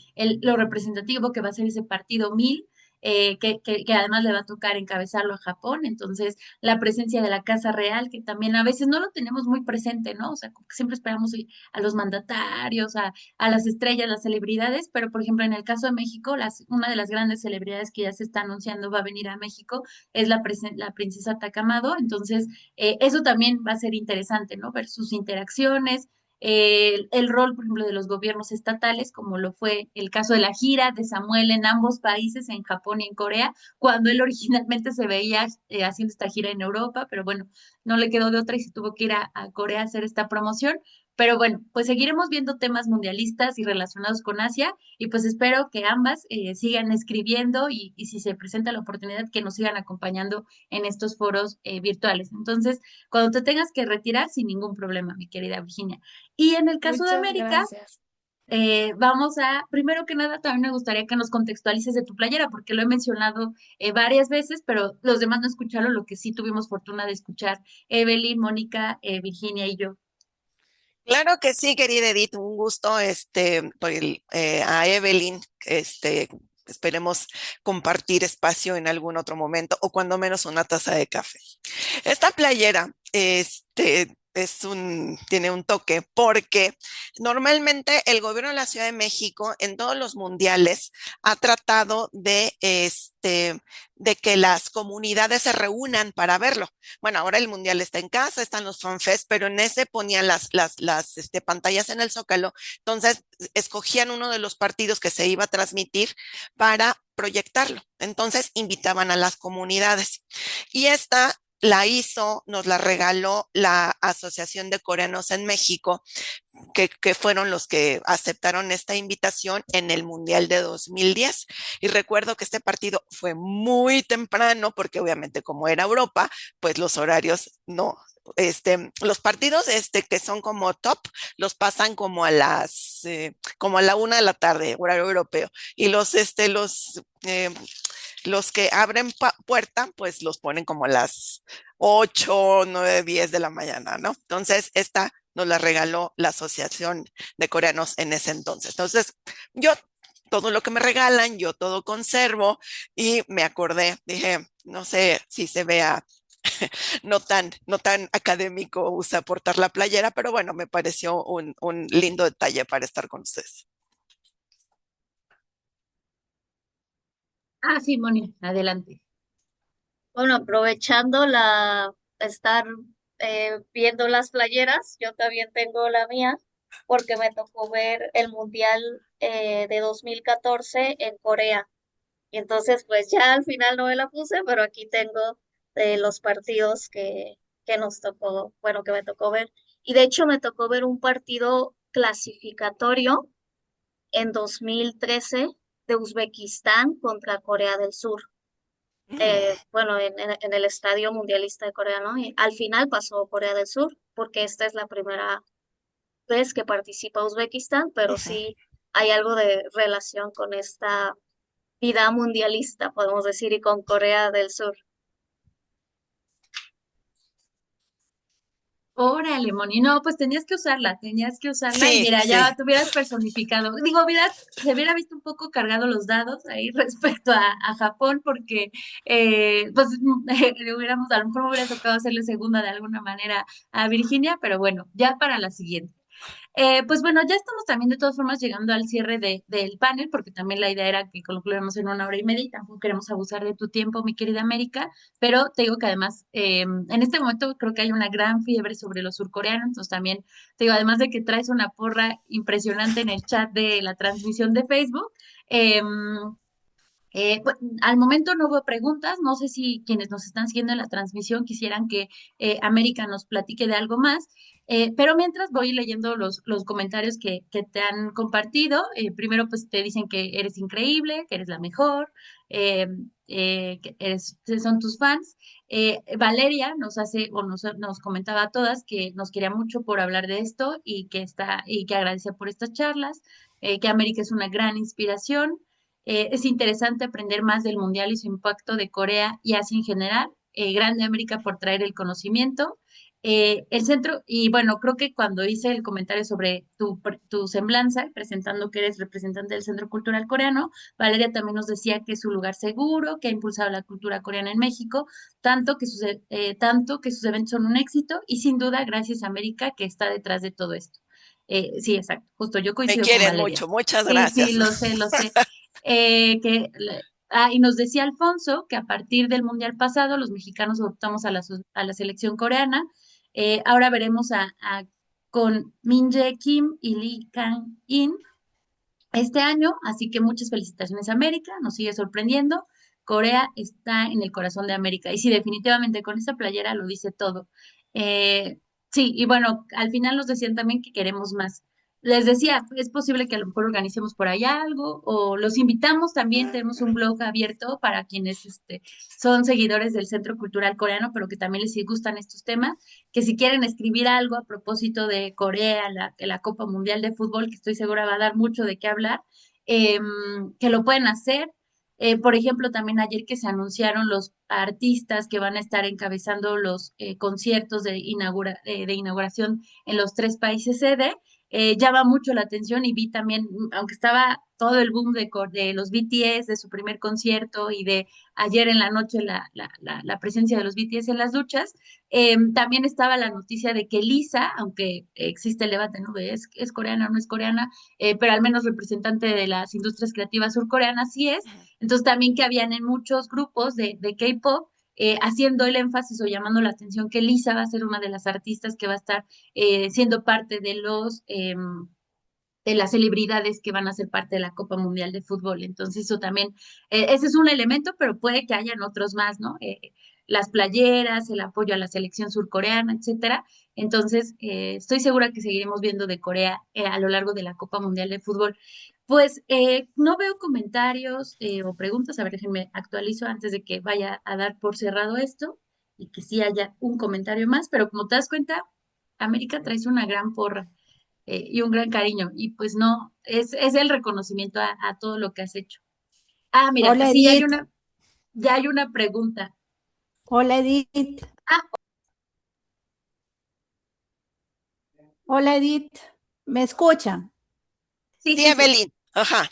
lo representativo que va a ser ese partido 1000, que además le va a tocar encabezarlo a Japón. Entonces, la presencia de la Casa Real, que también a veces no lo tenemos muy presente, ¿no? O sea, como que siempre esperamos a los mandatarios, a las estrellas, las celebridades, pero por ejemplo, en el caso de México, una de las grandes celebridades que ya se está anunciando va a venir a México es la princesa Takamado. Entonces, eso también va a ser interesante, ¿no? Ver sus interacciones, el rol, por ejemplo, de los gobiernos estatales, como lo fue el caso de la gira de Samuel en ambos países, en Japón y en Corea, cuando él originalmente se veía haciendo esta gira en Europa, pero bueno, no le quedó de otra y se tuvo que ir a Corea a hacer esta promoción. Pero bueno, pues seguiremos viendo temas mundialistas y relacionados con Asia, y pues espero que ambas sigan escribiendo y si se presenta la oportunidad que nos sigan acompañando en estos foros virtuales. Entonces, cuando te tengas que retirar, sin ningún problema, mi querida Virginia. Y en el caso de Muchas América, gracias. vamos a, primero que nada, también me gustaría que nos contextualices de tu playera, porque lo he mencionado varias veces, pero los demás no escucharon lo que sí tuvimos fortuna de escuchar, Evelyn, Mónica, Virginia y yo. Claro que sí, querida Edith, un gusto, a Evelyn, esperemos compartir espacio en algún otro momento o cuando menos una taza de café. Esta playera, tiene un toque porque normalmente el gobierno de la Ciudad de México en todos los mundiales ha tratado de que las comunidades se reúnan para verlo. Bueno, ahora el mundial está en casa, están los fanfest, pero en ese ponían las pantallas en el Zócalo. Entonces, escogían uno de los partidos que se iba a transmitir para proyectarlo. Entonces, invitaban a las comunidades. Y esta nos la regaló la Asociación de Coreanos en México, que fueron los que aceptaron esta invitación en el Mundial de 2010. Y recuerdo que este partido fue muy temprano, porque obviamente como era Europa, pues los horarios no. Los partidos que son como top los pasan como a la 1 de la tarde, horario europeo, y los que abren puerta, pues los ponen como a las 8, 9, 10 de la mañana, ¿no? Entonces, nos la regaló la Asociación de Coreanos en ese entonces. Entonces, yo todo lo que me regalan, yo todo conservo y me acordé, dije, no sé si se vea no tan académico usa portar la playera, pero bueno, me pareció un lindo detalle para estar con ustedes. Ah, sí, Moni, adelante. Bueno, aprovechando estar viendo las playeras, yo también tengo la mía porque me tocó ver el Mundial de 2014 en Corea. Y entonces, pues ya al final no me la puse, pero aquí tengo los partidos que nos tocó, bueno, que me tocó ver. Y de hecho me tocó ver un partido clasificatorio en 2013 de Uzbekistán contra Corea del Sur. Mm, Bueno, en el Estadio Mundialista de Corea, ¿no? Y al final pasó Corea del Sur, porque esta es la primera vez que participa Uzbekistán, pero ujú. sí hay algo de relación con esta vida mundialista, podemos decir, y con Corea del Sur. Órale, Moni. No, pues tenías que usarla y Sí, mira, sí. ya te hubieras personificado. Digo, se hubiera visto un poco cargado los dados ahí respecto a Japón, porque pues hubiéramos, a lo mejor me hubiera tocado hacerle segunda de alguna manera a Virginia, pero bueno, ya para la siguiente. Pues bueno, ya estamos también de todas formas llegando al cierre del panel, porque también la idea era que concluyéramos en 1 hora y media y tampoco queremos abusar de tu tiempo, mi querida América, pero te digo que además en este momento creo que hay una gran fiebre sobre los surcoreanos, entonces también te digo, además de que traes una porra impresionante en el chat de la transmisión de Facebook, pues, al momento no hubo preguntas, no sé si quienes nos están siguiendo en la transmisión quisieran que América nos platique de algo más, pero mientras voy leyendo los comentarios que te han compartido, primero pues te dicen que eres increíble, que eres la mejor, eh, que son tus fans. Valeria nos hace o nos comentaba a todas que nos quería mucho por hablar de esto y que agradecía por estas charlas, que América es una gran inspiración. Es interesante aprender más del Mundial y su impacto de Corea y Asia en general. Grande América por traer el conocimiento. El centro, y bueno, creo que cuando hice el comentario sobre tu semblanza, presentando que eres representante del Centro Cultural Coreano, Valeria también nos decía que es un lugar seguro, que ha impulsado la cultura coreana en México, tanto que sus eventos son un éxito y sin duda gracias a América que está detrás de todo esto. Sí, exacto, justo yo Me coincido con quieren Valeria. mucho, muchas Sí, sí, gracias. lo sé, lo sé. Y nos decía Alfonso que a partir del Mundial pasado los mexicanos optamos a la selección coreana. Ahora veremos con Min Jae Kim y Lee Kang-in este año, así que muchas felicitaciones América, nos sigue sorprendiendo. Corea está en el corazón de América y sí, definitivamente con esta playera lo dice todo. Sí, y bueno, al final nos decían también que queremos más. Les decía, es posible que a lo mejor organicemos por ahí algo o los invitamos también, tenemos un blog abierto para quienes son seguidores del Centro Cultural Coreano, pero que también les gustan estos temas, que si quieren escribir algo a propósito de Corea, la Copa Mundial de Fútbol, que estoy segura va a dar mucho de qué hablar, eh, que lo pueden hacer. Por ejemplo, también ayer que se anunciaron los artistas que van a estar encabezando los conciertos de inauguración en los 3 países sede, llama mucho la atención y vi también, aunque estaba todo el boom de los BTS, de su primer concierto y de ayer en la noche la presencia de los BTS en las luchas, también estaba la noticia de que Lisa, aunque existe el debate, ¿no? ¿Es coreana o no es coreana? Pero al menos representante de las industrias creativas surcoreanas sí es. Entonces también que habían en muchos grupos de K-pop haciendo el énfasis o llamando la atención que Lisa va a ser una de las artistas que va a estar siendo parte de las celebridades que van a ser parte de la Copa Mundial de Fútbol. Entonces, eso también, ese es un elemento, pero puede que hayan otros más, ¿no? Las playeras, el apoyo a la selección surcoreana, etcétera. Entonces, estoy segura que seguiremos viendo de Corea a lo largo de la Copa Mundial de Fútbol. Pues no veo comentarios o preguntas, a ver, déjenme actualizo antes de que vaya a dar por cerrado esto y que sí haya un comentario más, pero como te das cuenta, América traes una gran porra y un gran cariño. Y pues no, es el reconocimiento a todo lo que has hecho. Ah, mira, Hola sí, Edith, ya hay una pregunta. hola Edith, Ah, hola Edith, ¿me escuchan? sí, Sí, sí, sí. Evelyn, ajá.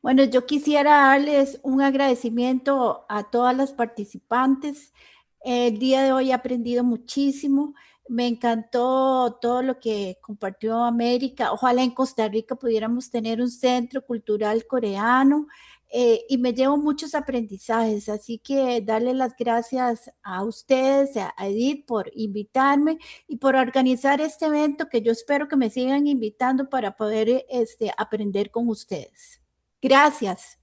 Bueno, yo quisiera darles un agradecimiento a todas las participantes. El día de hoy he aprendido muchísimo. Me encantó todo lo que compartió América. Ojalá en Costa Rica pudiéramos tener un centro cultural coreano, y me llevo muchos aprendizajes. Así que darle las gracias a ustedes, a Edith, por invitarme y por organizar este evento que yo espero que me sigan invitando para poder aprender con ustedes. Gracias.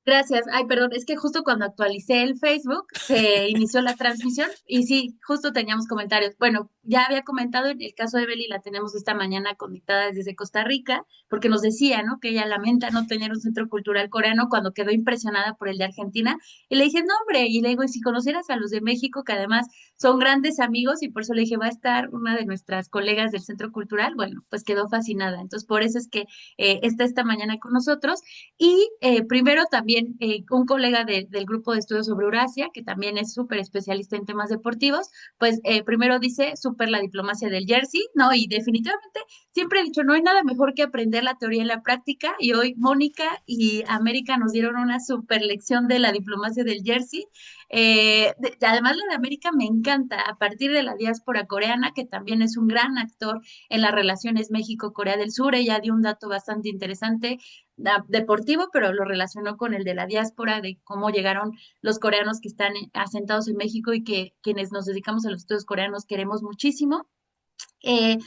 Gracias. Ay, perdón, es que justo cuando actualicé el Facebook se inició la transmisión y sí, justo teníamos comentarios. Bueno, ya había comentado en el caso de Beli, la tenemos esta mañana conectada desde Costa Rica, porque nos decía, ¿no? Que ella lamenta no tener un centro cultural coreano cuando quedó impresionada por el de Argentina. Y le dije, no, hombre, y le digo, y si conocieras a los de México, que además son grandes amigos, y por eso le dije, va a estar una de nuestras colegas del centro cultural, bueno, pues quedó fascinada. Entonces, por eso es que está esta mañana con nosotros. Y primero también un colega del grupo de estudios sobre Eurasia, que también es súper especialista en temas deportivos, pues primero dice súper la diplomacia del jersey, ¿no? Y definitivamente siempre he dicho, no hay nada mejor que aprender la teoría en la práctica, y hoy Mónica y América nos dieron una súper lección de la diplomacia del jersey. Además, la de América me encanta, a partir de la diáspora coreana, que también es un gran actor en las relaciones México-Corea del Sur. Ella dio un dato bastante interesante deportivo, pero lo relacionó con el de la diáspora, de cómo llegaron los coreanos que están asentados en México y que quienes nos dedicamos a los estudios coreanos queremos muchísimo. Eh,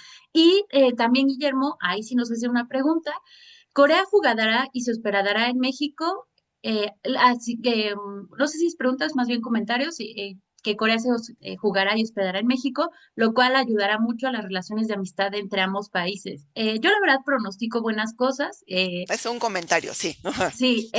También, Guillermo, ahí sí nos hace una pregunta. ¿Corea jugará y se hospedará en México? Así que, no sé si es preguntas, más bien comentarios, que Corea jugará y hospedará en México, lo cual ayudará mucho a las relaciones de amistad entre ambos países. Yo la verdad pronostico buenas cosas. Es un comentario, sí. Sí,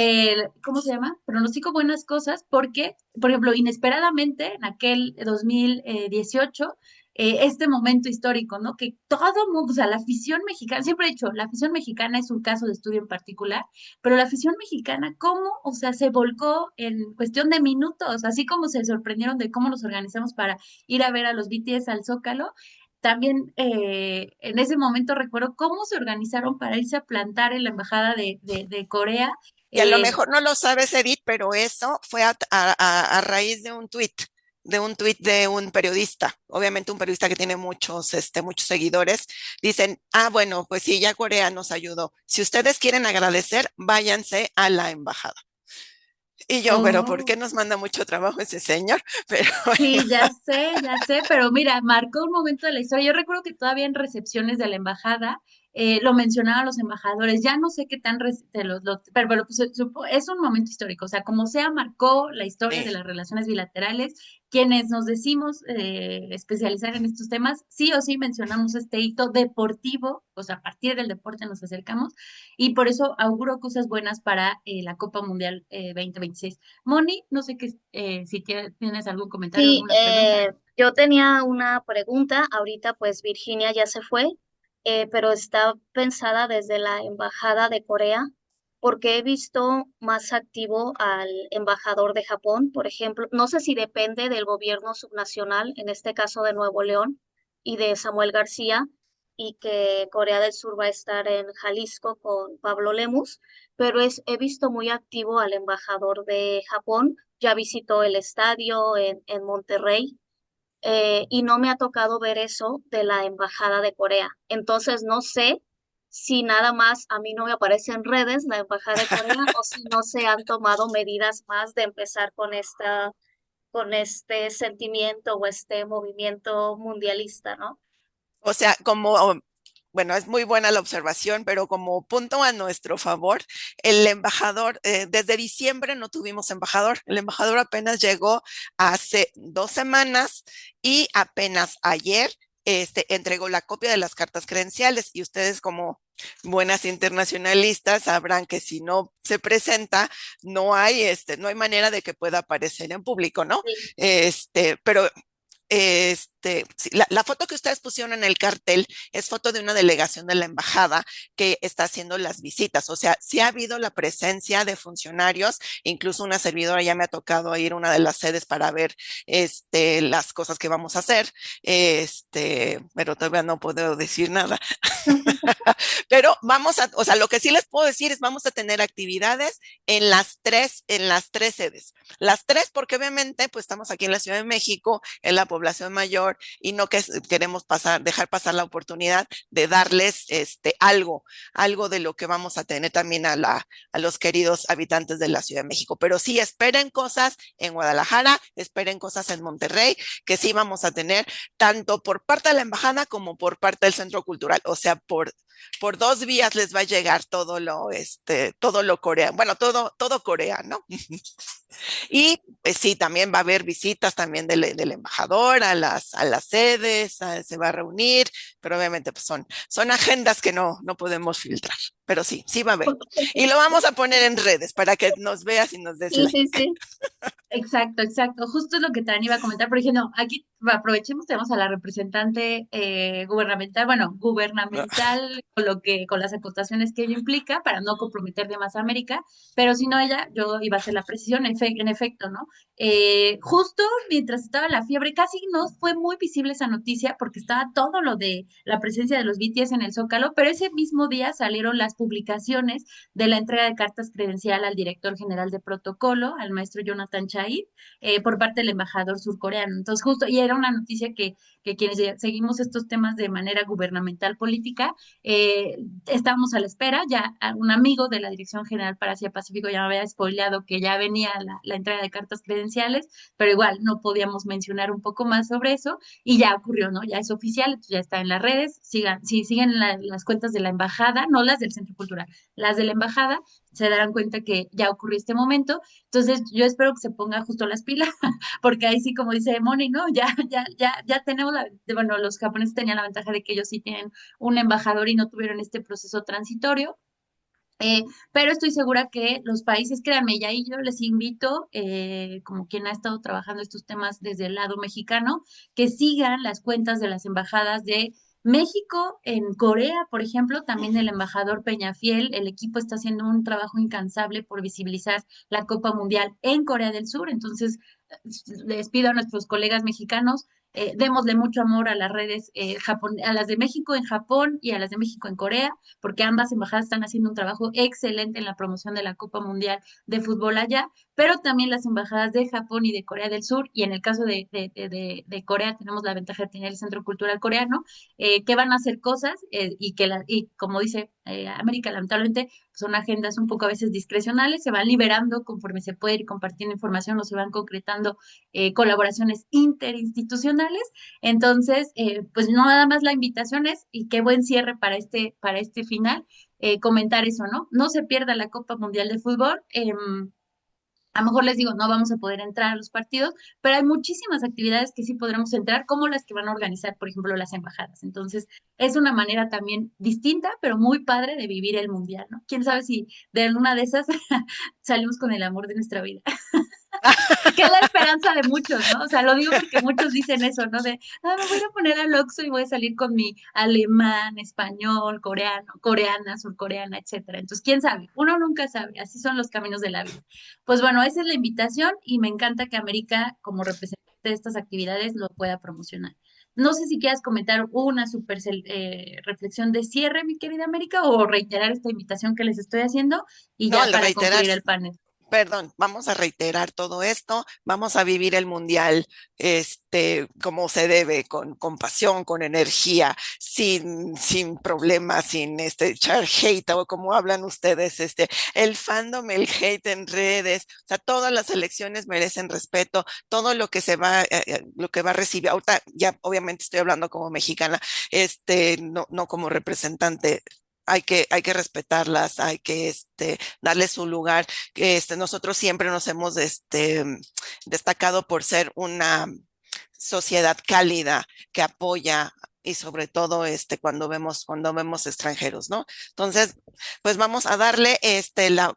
¿cómo se llama? Pronostico buenas cosas porque, por ejemplo, inesperadamente en aquel 2018, este momento histórico, ¿no? Que todo mundo, o sea, la afición mexicana, siempre he dicho, la afición mexicana es un caso de estudio en particular, pero la afición mexicana, ¿cómo? O sea, se volcó en cuestión de minutos, así como se sorprendieron de cómo nos organizamos para ir a ver a los BTS al Zócalo. También en ese momento recuerdo cómo se organizaron para irse a plantar en la embajada de Corea. Y a lo Eh, mejor no lo sabes, Edith, pero eso fue a raíz de un tuit de un periodista, obviamente un periodista que tiene muchos seguidores. Dicen, bueno, pues sí, ya Corea nos ayudó. Si ustedes quieren agradecer, váyanse a la embajada. Y yo, pero ¿por qué oh, nos manda mucho trabajo ese señor? Pero bueno, sí, ya sé, pero mira, marcó un momento de la historia. Yo recuerdo que todavía en recepciones de la embajada lo mencionaban los embajadores. Ya no sé qué tan, pero pues, es un momento histórico. O sea, como sea, marcó la historia de sí. las relaciones bilaterales. Quienes nos decimos especializar en estos temas, sí o sí mencionamos este hito deportivo, o sea, a partir del deporte nos acercamos, y por eso auguro cosas buenas para la Copa Mundial 2026. Moni, no sé qué, si tienes algún comentario, Sí, alguna pregunta. yo tenía una pregunta, ahorita pues Virginia ya se fue, pero está pensada desde la Embajada de Corea, porque he visto más activo al embajador de Japón, por ejemplo. No sé si depende del gobierno subnacional, en este caso de Nuevo León y de Samuel García, y que Corea del Sur va a estar en Jalisco con Pablo Lemus, pero he visto muy activo al embajador de Japón. Ya visitó el estadio en Monterrey, y no me ha tocado ver eso de la Embajada de Corea. Entonces no sé si nada más a mí no me aparece en redes la Embajada de Corea o si no se han tomado medidas más de empezar con este sentimiento o este movimiento mundialista, ¿no? O sea, bueno, es muy buena la observación, pero como punto a nuestro favor, el embajador, desde diciembre no tuvimos embajador. El embajador apenas llegó hace 2 semanas y apenas ayer entregó la copia de las cartas credenciales. Y ustedes, como buenas internacionalistas, sabrán que si no se presenta, no hay manera de que pueda aparecer en público, ¿no? Sí. Pero sí, la foto que ustedes pusieron en el cartel es foto de una delegación de la embajada que está haciendo las visitas. O sea, sí ha habido la presencia de funcionarios, incluso una servidora ya me ha tocado ir a una de las sedes para ver las cosas que vamos a hacer, pero todavía no puedo decir nada. Pero o sea, lo que sí les puedo decir es vamos a tener actividades en las tres sedes. Las tres, porque obviamente, pues estamos aquí en la Ciudad de México, en la población mayor, y no queremos dejar pasar la oportunidad de darles algo de lo que vamos a tener también a los queridos habitantes de la Ciudad de México. Pero sí, esperen cosas en Guadalajara, esperen cosas en Monterrey, que sí vamos a tener tanto por parte de la embajada como por parte del Centro Cultural. O sea, por dos vías les va a llegar todo lo coreano, bueno, todo coreano. Y pues sí, también va a haber visitas también del embajador a las sedes, se va a reunir, pero obviamente pues son agendas que no podemos filtrar, pero sí va a haber. Y lo vamos a poner en redes para que nos veas y nos des Sí, like. sí, sí. Exacto, exacto. Justo es lo que también iba a comentar, por ejemplo, aquí aprovechemos, tenemos a la representante gubernamental, bueno, gubernamental con las acotaciones que ello implica para no comprometer de más a América, pero si no ella, yo iba a hacer la precisión, en efecto, ¿no? Justo mientras estaba la fiebre, casi no fue muy visible esa noticia porque estaba todo lo de la presencia de los BTS en el Zócalo, pero ese mismo día salieron las publicaciones de la entrega de cartas credencial al director general de protocolo, al maestro Jonathan Chait, por parte del embajador surcoreano. Entonces, justo, y era una noticia que quienes seguimos estos temas de manera gubernamental política, estábamos a la espera, ya un amigo de la Dirección General para Asia Pacífico ya me había spoileado que ya venía la entrega de cartas credenciales, pero igual no podíamos mencionar un poco más sobre eso, y ya ocurrió, ¿no? Ya es oficial, entonces ya está en las redes, si siguen las cuentas de la embajada, no las del Centro Cultural, las de la embajada, se darán cuenta que ya ocurrió este momento. Entonces, yo espero que se ponga justo las pilas, porque ahí sí, como dice Moni, ¿no? Ya tenemos bueno, los japoneses tenían la ventaja de que ellos sí tienen un embajador y no tuvieron este proceso transitorio. Eh, pero estoy segura que los países, créanme, y ahí yo les invito, como quien ha estado trabajando estos temas desde el lado mexicano, que sigan las cuentas de las embajadas de México en Corea, por ejemplo, también el embajador Peñafiel, el equipo está haciendo un trabajo incansable por visibilizar la Copa Mundial en Corea del Sur. Entonces, les pido a nuestros colegas mexicanos, démosle mucho amor a las redes a las de México en Japón y a las de México en Corea, porque ambas embajadas están haciendo un trabajo excelente en la promoción de la Copa Mundial de Fútbol allá, pero también las embajadas de Japón y de Corea del Sur, y en el caso de Corea tenemos la ventaja de tener el Centro Cultural Coreano, que van a hacer cosas y como dice América, lamentablemente son agendas un poco a veces discrecionales, se van liberando conforme se puede ir compartiendo información o se van concretando colaboraciones interinstitucionales. Entonces, pues no nada más la invitación es, y qué buen cierre para este final, comentar eso, ¿no? No se pierda la Copa Mundial de Fútbol. A lo mejor les digo, no vamos a poder entrar a los partidos, pero hay muchísimas actividades que sí podremos entrar, como las que van a organizar, por ejemplo, las embajadas. Entonces, es una manera también distinta, pero muy padre de vivir el mundial, ¿no? Quién sabe si de alguna de esas salimos con el amor de nuestra vida. Que es la esperanza de muchos, ¿no? O sea, lo digo porque muchos dicen eso, ¿no? Me voy a poner al Oxxo y voy a salir con mi alemán, español, coreano, coreana, surcoreana, etcétera. Entonces, ¿quién sabe? Uno nunca sabe, así son los caminos de la vida. Pues bueno, esa es la invitación y me encanta que América, como representante de estas actividades, lo pueda promocionar. No sé si quieras comentar una super reflexión de cierre, mi querida América, o reiterar esta invitación que les estoy haciendo y No, ya al para reiterar, concluir el panel. perdón, vamos a reiterar todo esto, vamos a vivir el mundial, como se debe, con pasión, con energía, sin problemas, sin echar hate o como hablan ustedes, el fandom, el hate en redes, o sea, todas las elecciones merecen respeto, todo lo que lo que va a recibir, ahorita ya obviamente estoy hablando como mexicana, no como representante. Hay que respetarlas, hay que darles su lugar. Nosotros siempre nos hemos destacado por ser una sociedad cálida que apoya y sobre todo cuando vemos extranjeros, ¿no? Entonces, pues vamos a darle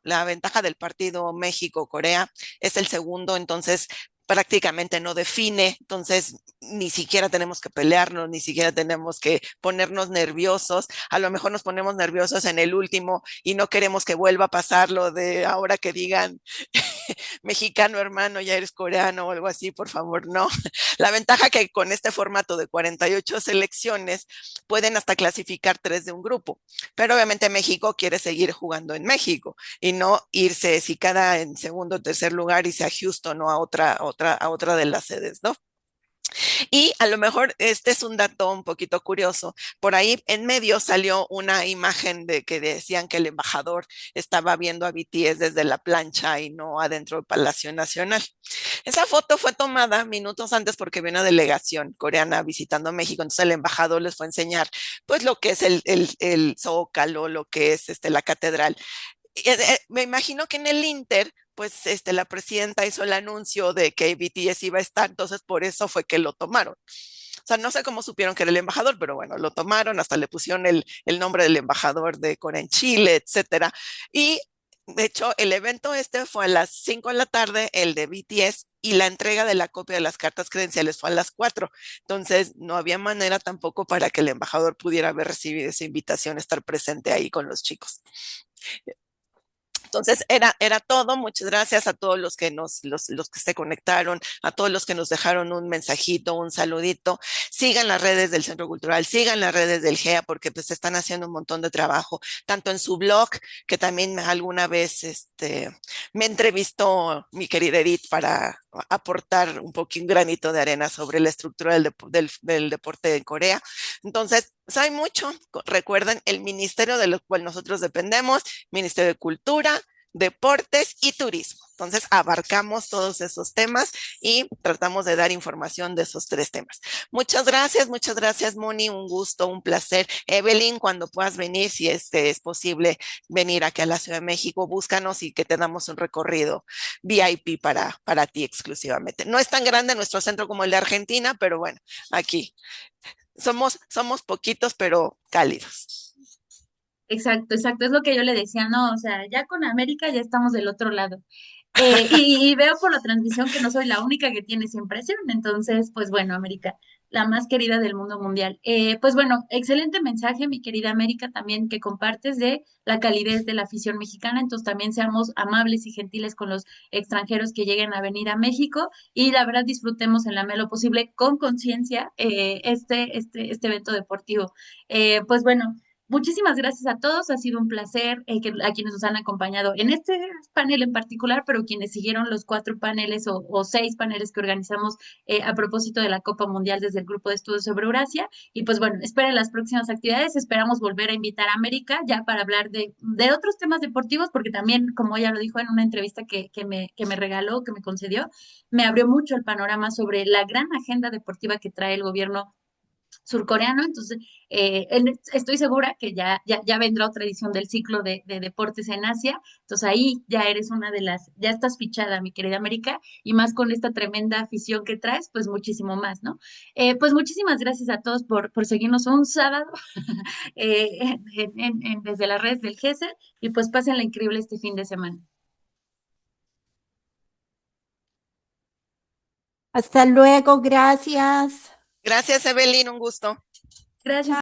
la ventaja del partido México-Corea, es el segundo, entonces prácticamente no define, entonces ni siquiera tenemos que pelearnos, ni siquiera tenemos que ponernos nerviosos, a lo mejor nos ponemos nerviosos en el último y no queremos que vuelva a pasar lo de ahora que digan mexicano hermano, ya eres coreano o algo así, por favor, no. La ventaja que con este formato de 48 selecciones pueden hasta clasificar 3 de un grupo, pero obviamente México quiere seguir jugando en México y no irse si cada en segundo o tercer lugar y sea Houston o a otra de las sedes, ¿no? Y a lo mejor este es un dato un poquito curioso. Por ahí en medio salió una imagen de que decían que el embajador estaba viendo a BTS desde la plancha y no adentro del Palacio Nacional. Esa foto fue tomada minutos antes porque había una delegación coreana visitando México, entonces el embajador les fue a enseñar pues lo que es el Zócalo, lo que es la catedral. Me imagino que en el Inter, pues la presidenta hizo el anuncio de que BTS iba a estar, entonces por eso fue que lo tomaron. O sea, no sé cómo supieron que era el embajador, pero bueno, lo tomaron, hasta le pusieron el nombre del embajador de Corea en Chile, etcétera. Y de hecho, el evento fue a las 5 de la tarde, el de BTS, y la entrega de la copia de las cartas credenciales fue a las 4. Entonces, no había manera tampoco para que el embajador pudiera haber recibido esa invitación, estar presente ahí con los chicos. Entonces era todo. Muchas gracias a todos los que los que se conectaron, a todos los que nos dejaron un mensajito, un saludito. Sigan las redes del Centro Cultural, sigan las redes del GEA porque pues están haciendo un montón de trabajo, tanto en su blog, que también alguna vez me entrevistó mi querida Edith para aportar un granito de arena sobre la estructura del deporte en Corea. Entonces, pues hay mucho. Recuerden, el ministerio del cual nosotros dependemos, Ministerio de Cultura, Deportes y Turismo. Entonces, abarcamos todos esos temas y tratamos de dar información de esos 3 temas. Muchas gracias, Moni. Un gusto, un placer. Evelyn, cuando puedas venir, si es posible venir aquí a la Ciudad de México, búscanos y que te damos un recorrido VIP para ti exclusivamente. No es tan grande nuestro centro como el de Argentina, pero bueno, aquí somos poquitos, pero cálidos. Exacto, exacto, es lo que yo le decía, no, o sea, ya con América ya estamos del otro lado. Y veo por la transmisión que no soy la única que tiene esa impresión, entonces, pues bueno, América, la más querida del mundo mundial. Pues bueno, excelente mensaje, mi querida América, también que compartes de la calidez de la afición mexicana, entonces también seamos amables y gentiles con los extranjeros que lleguen a venir a México y la verdad disfrutemos en la medida de lo posible con conciencia este evento deportivo. Pues bueno. Muchísimas gracias a todos, ha sido un placer a quienes nos han acompañado en este panel en particular, pero quienes siguieron los 4 paneles o 6 paneles que organizamos a propósito de la Copa Mundial desde el Grupo de Estudios sobre Eurasia. Y pues bueno, esperen las próximas actividades, esperamos volver a invitar a América ya para hablar de otros temas deportivos, porque también, como ella lo dijo en una entrevista que me regaló, que me concedió, me abrió mucho el panorama sobre la gran agenda deportiva que trae el gobierno surcoreano, entonces estoy segura que ya vendrá otra edición del ciclo de deportes en Asia, entonces ahí ya eres una de ya estás fichada, mi querida América, y más con esta tremenda afición que traes, pues muchísimo más, ¿no? Pues muchísimas gracias a todos por seguirnos un sábado desde las redes del GESE, y pues pásenla increíble este fin de semana. Hasta luego, gracias. Gracias, Evelyn, un gusto. Gracias.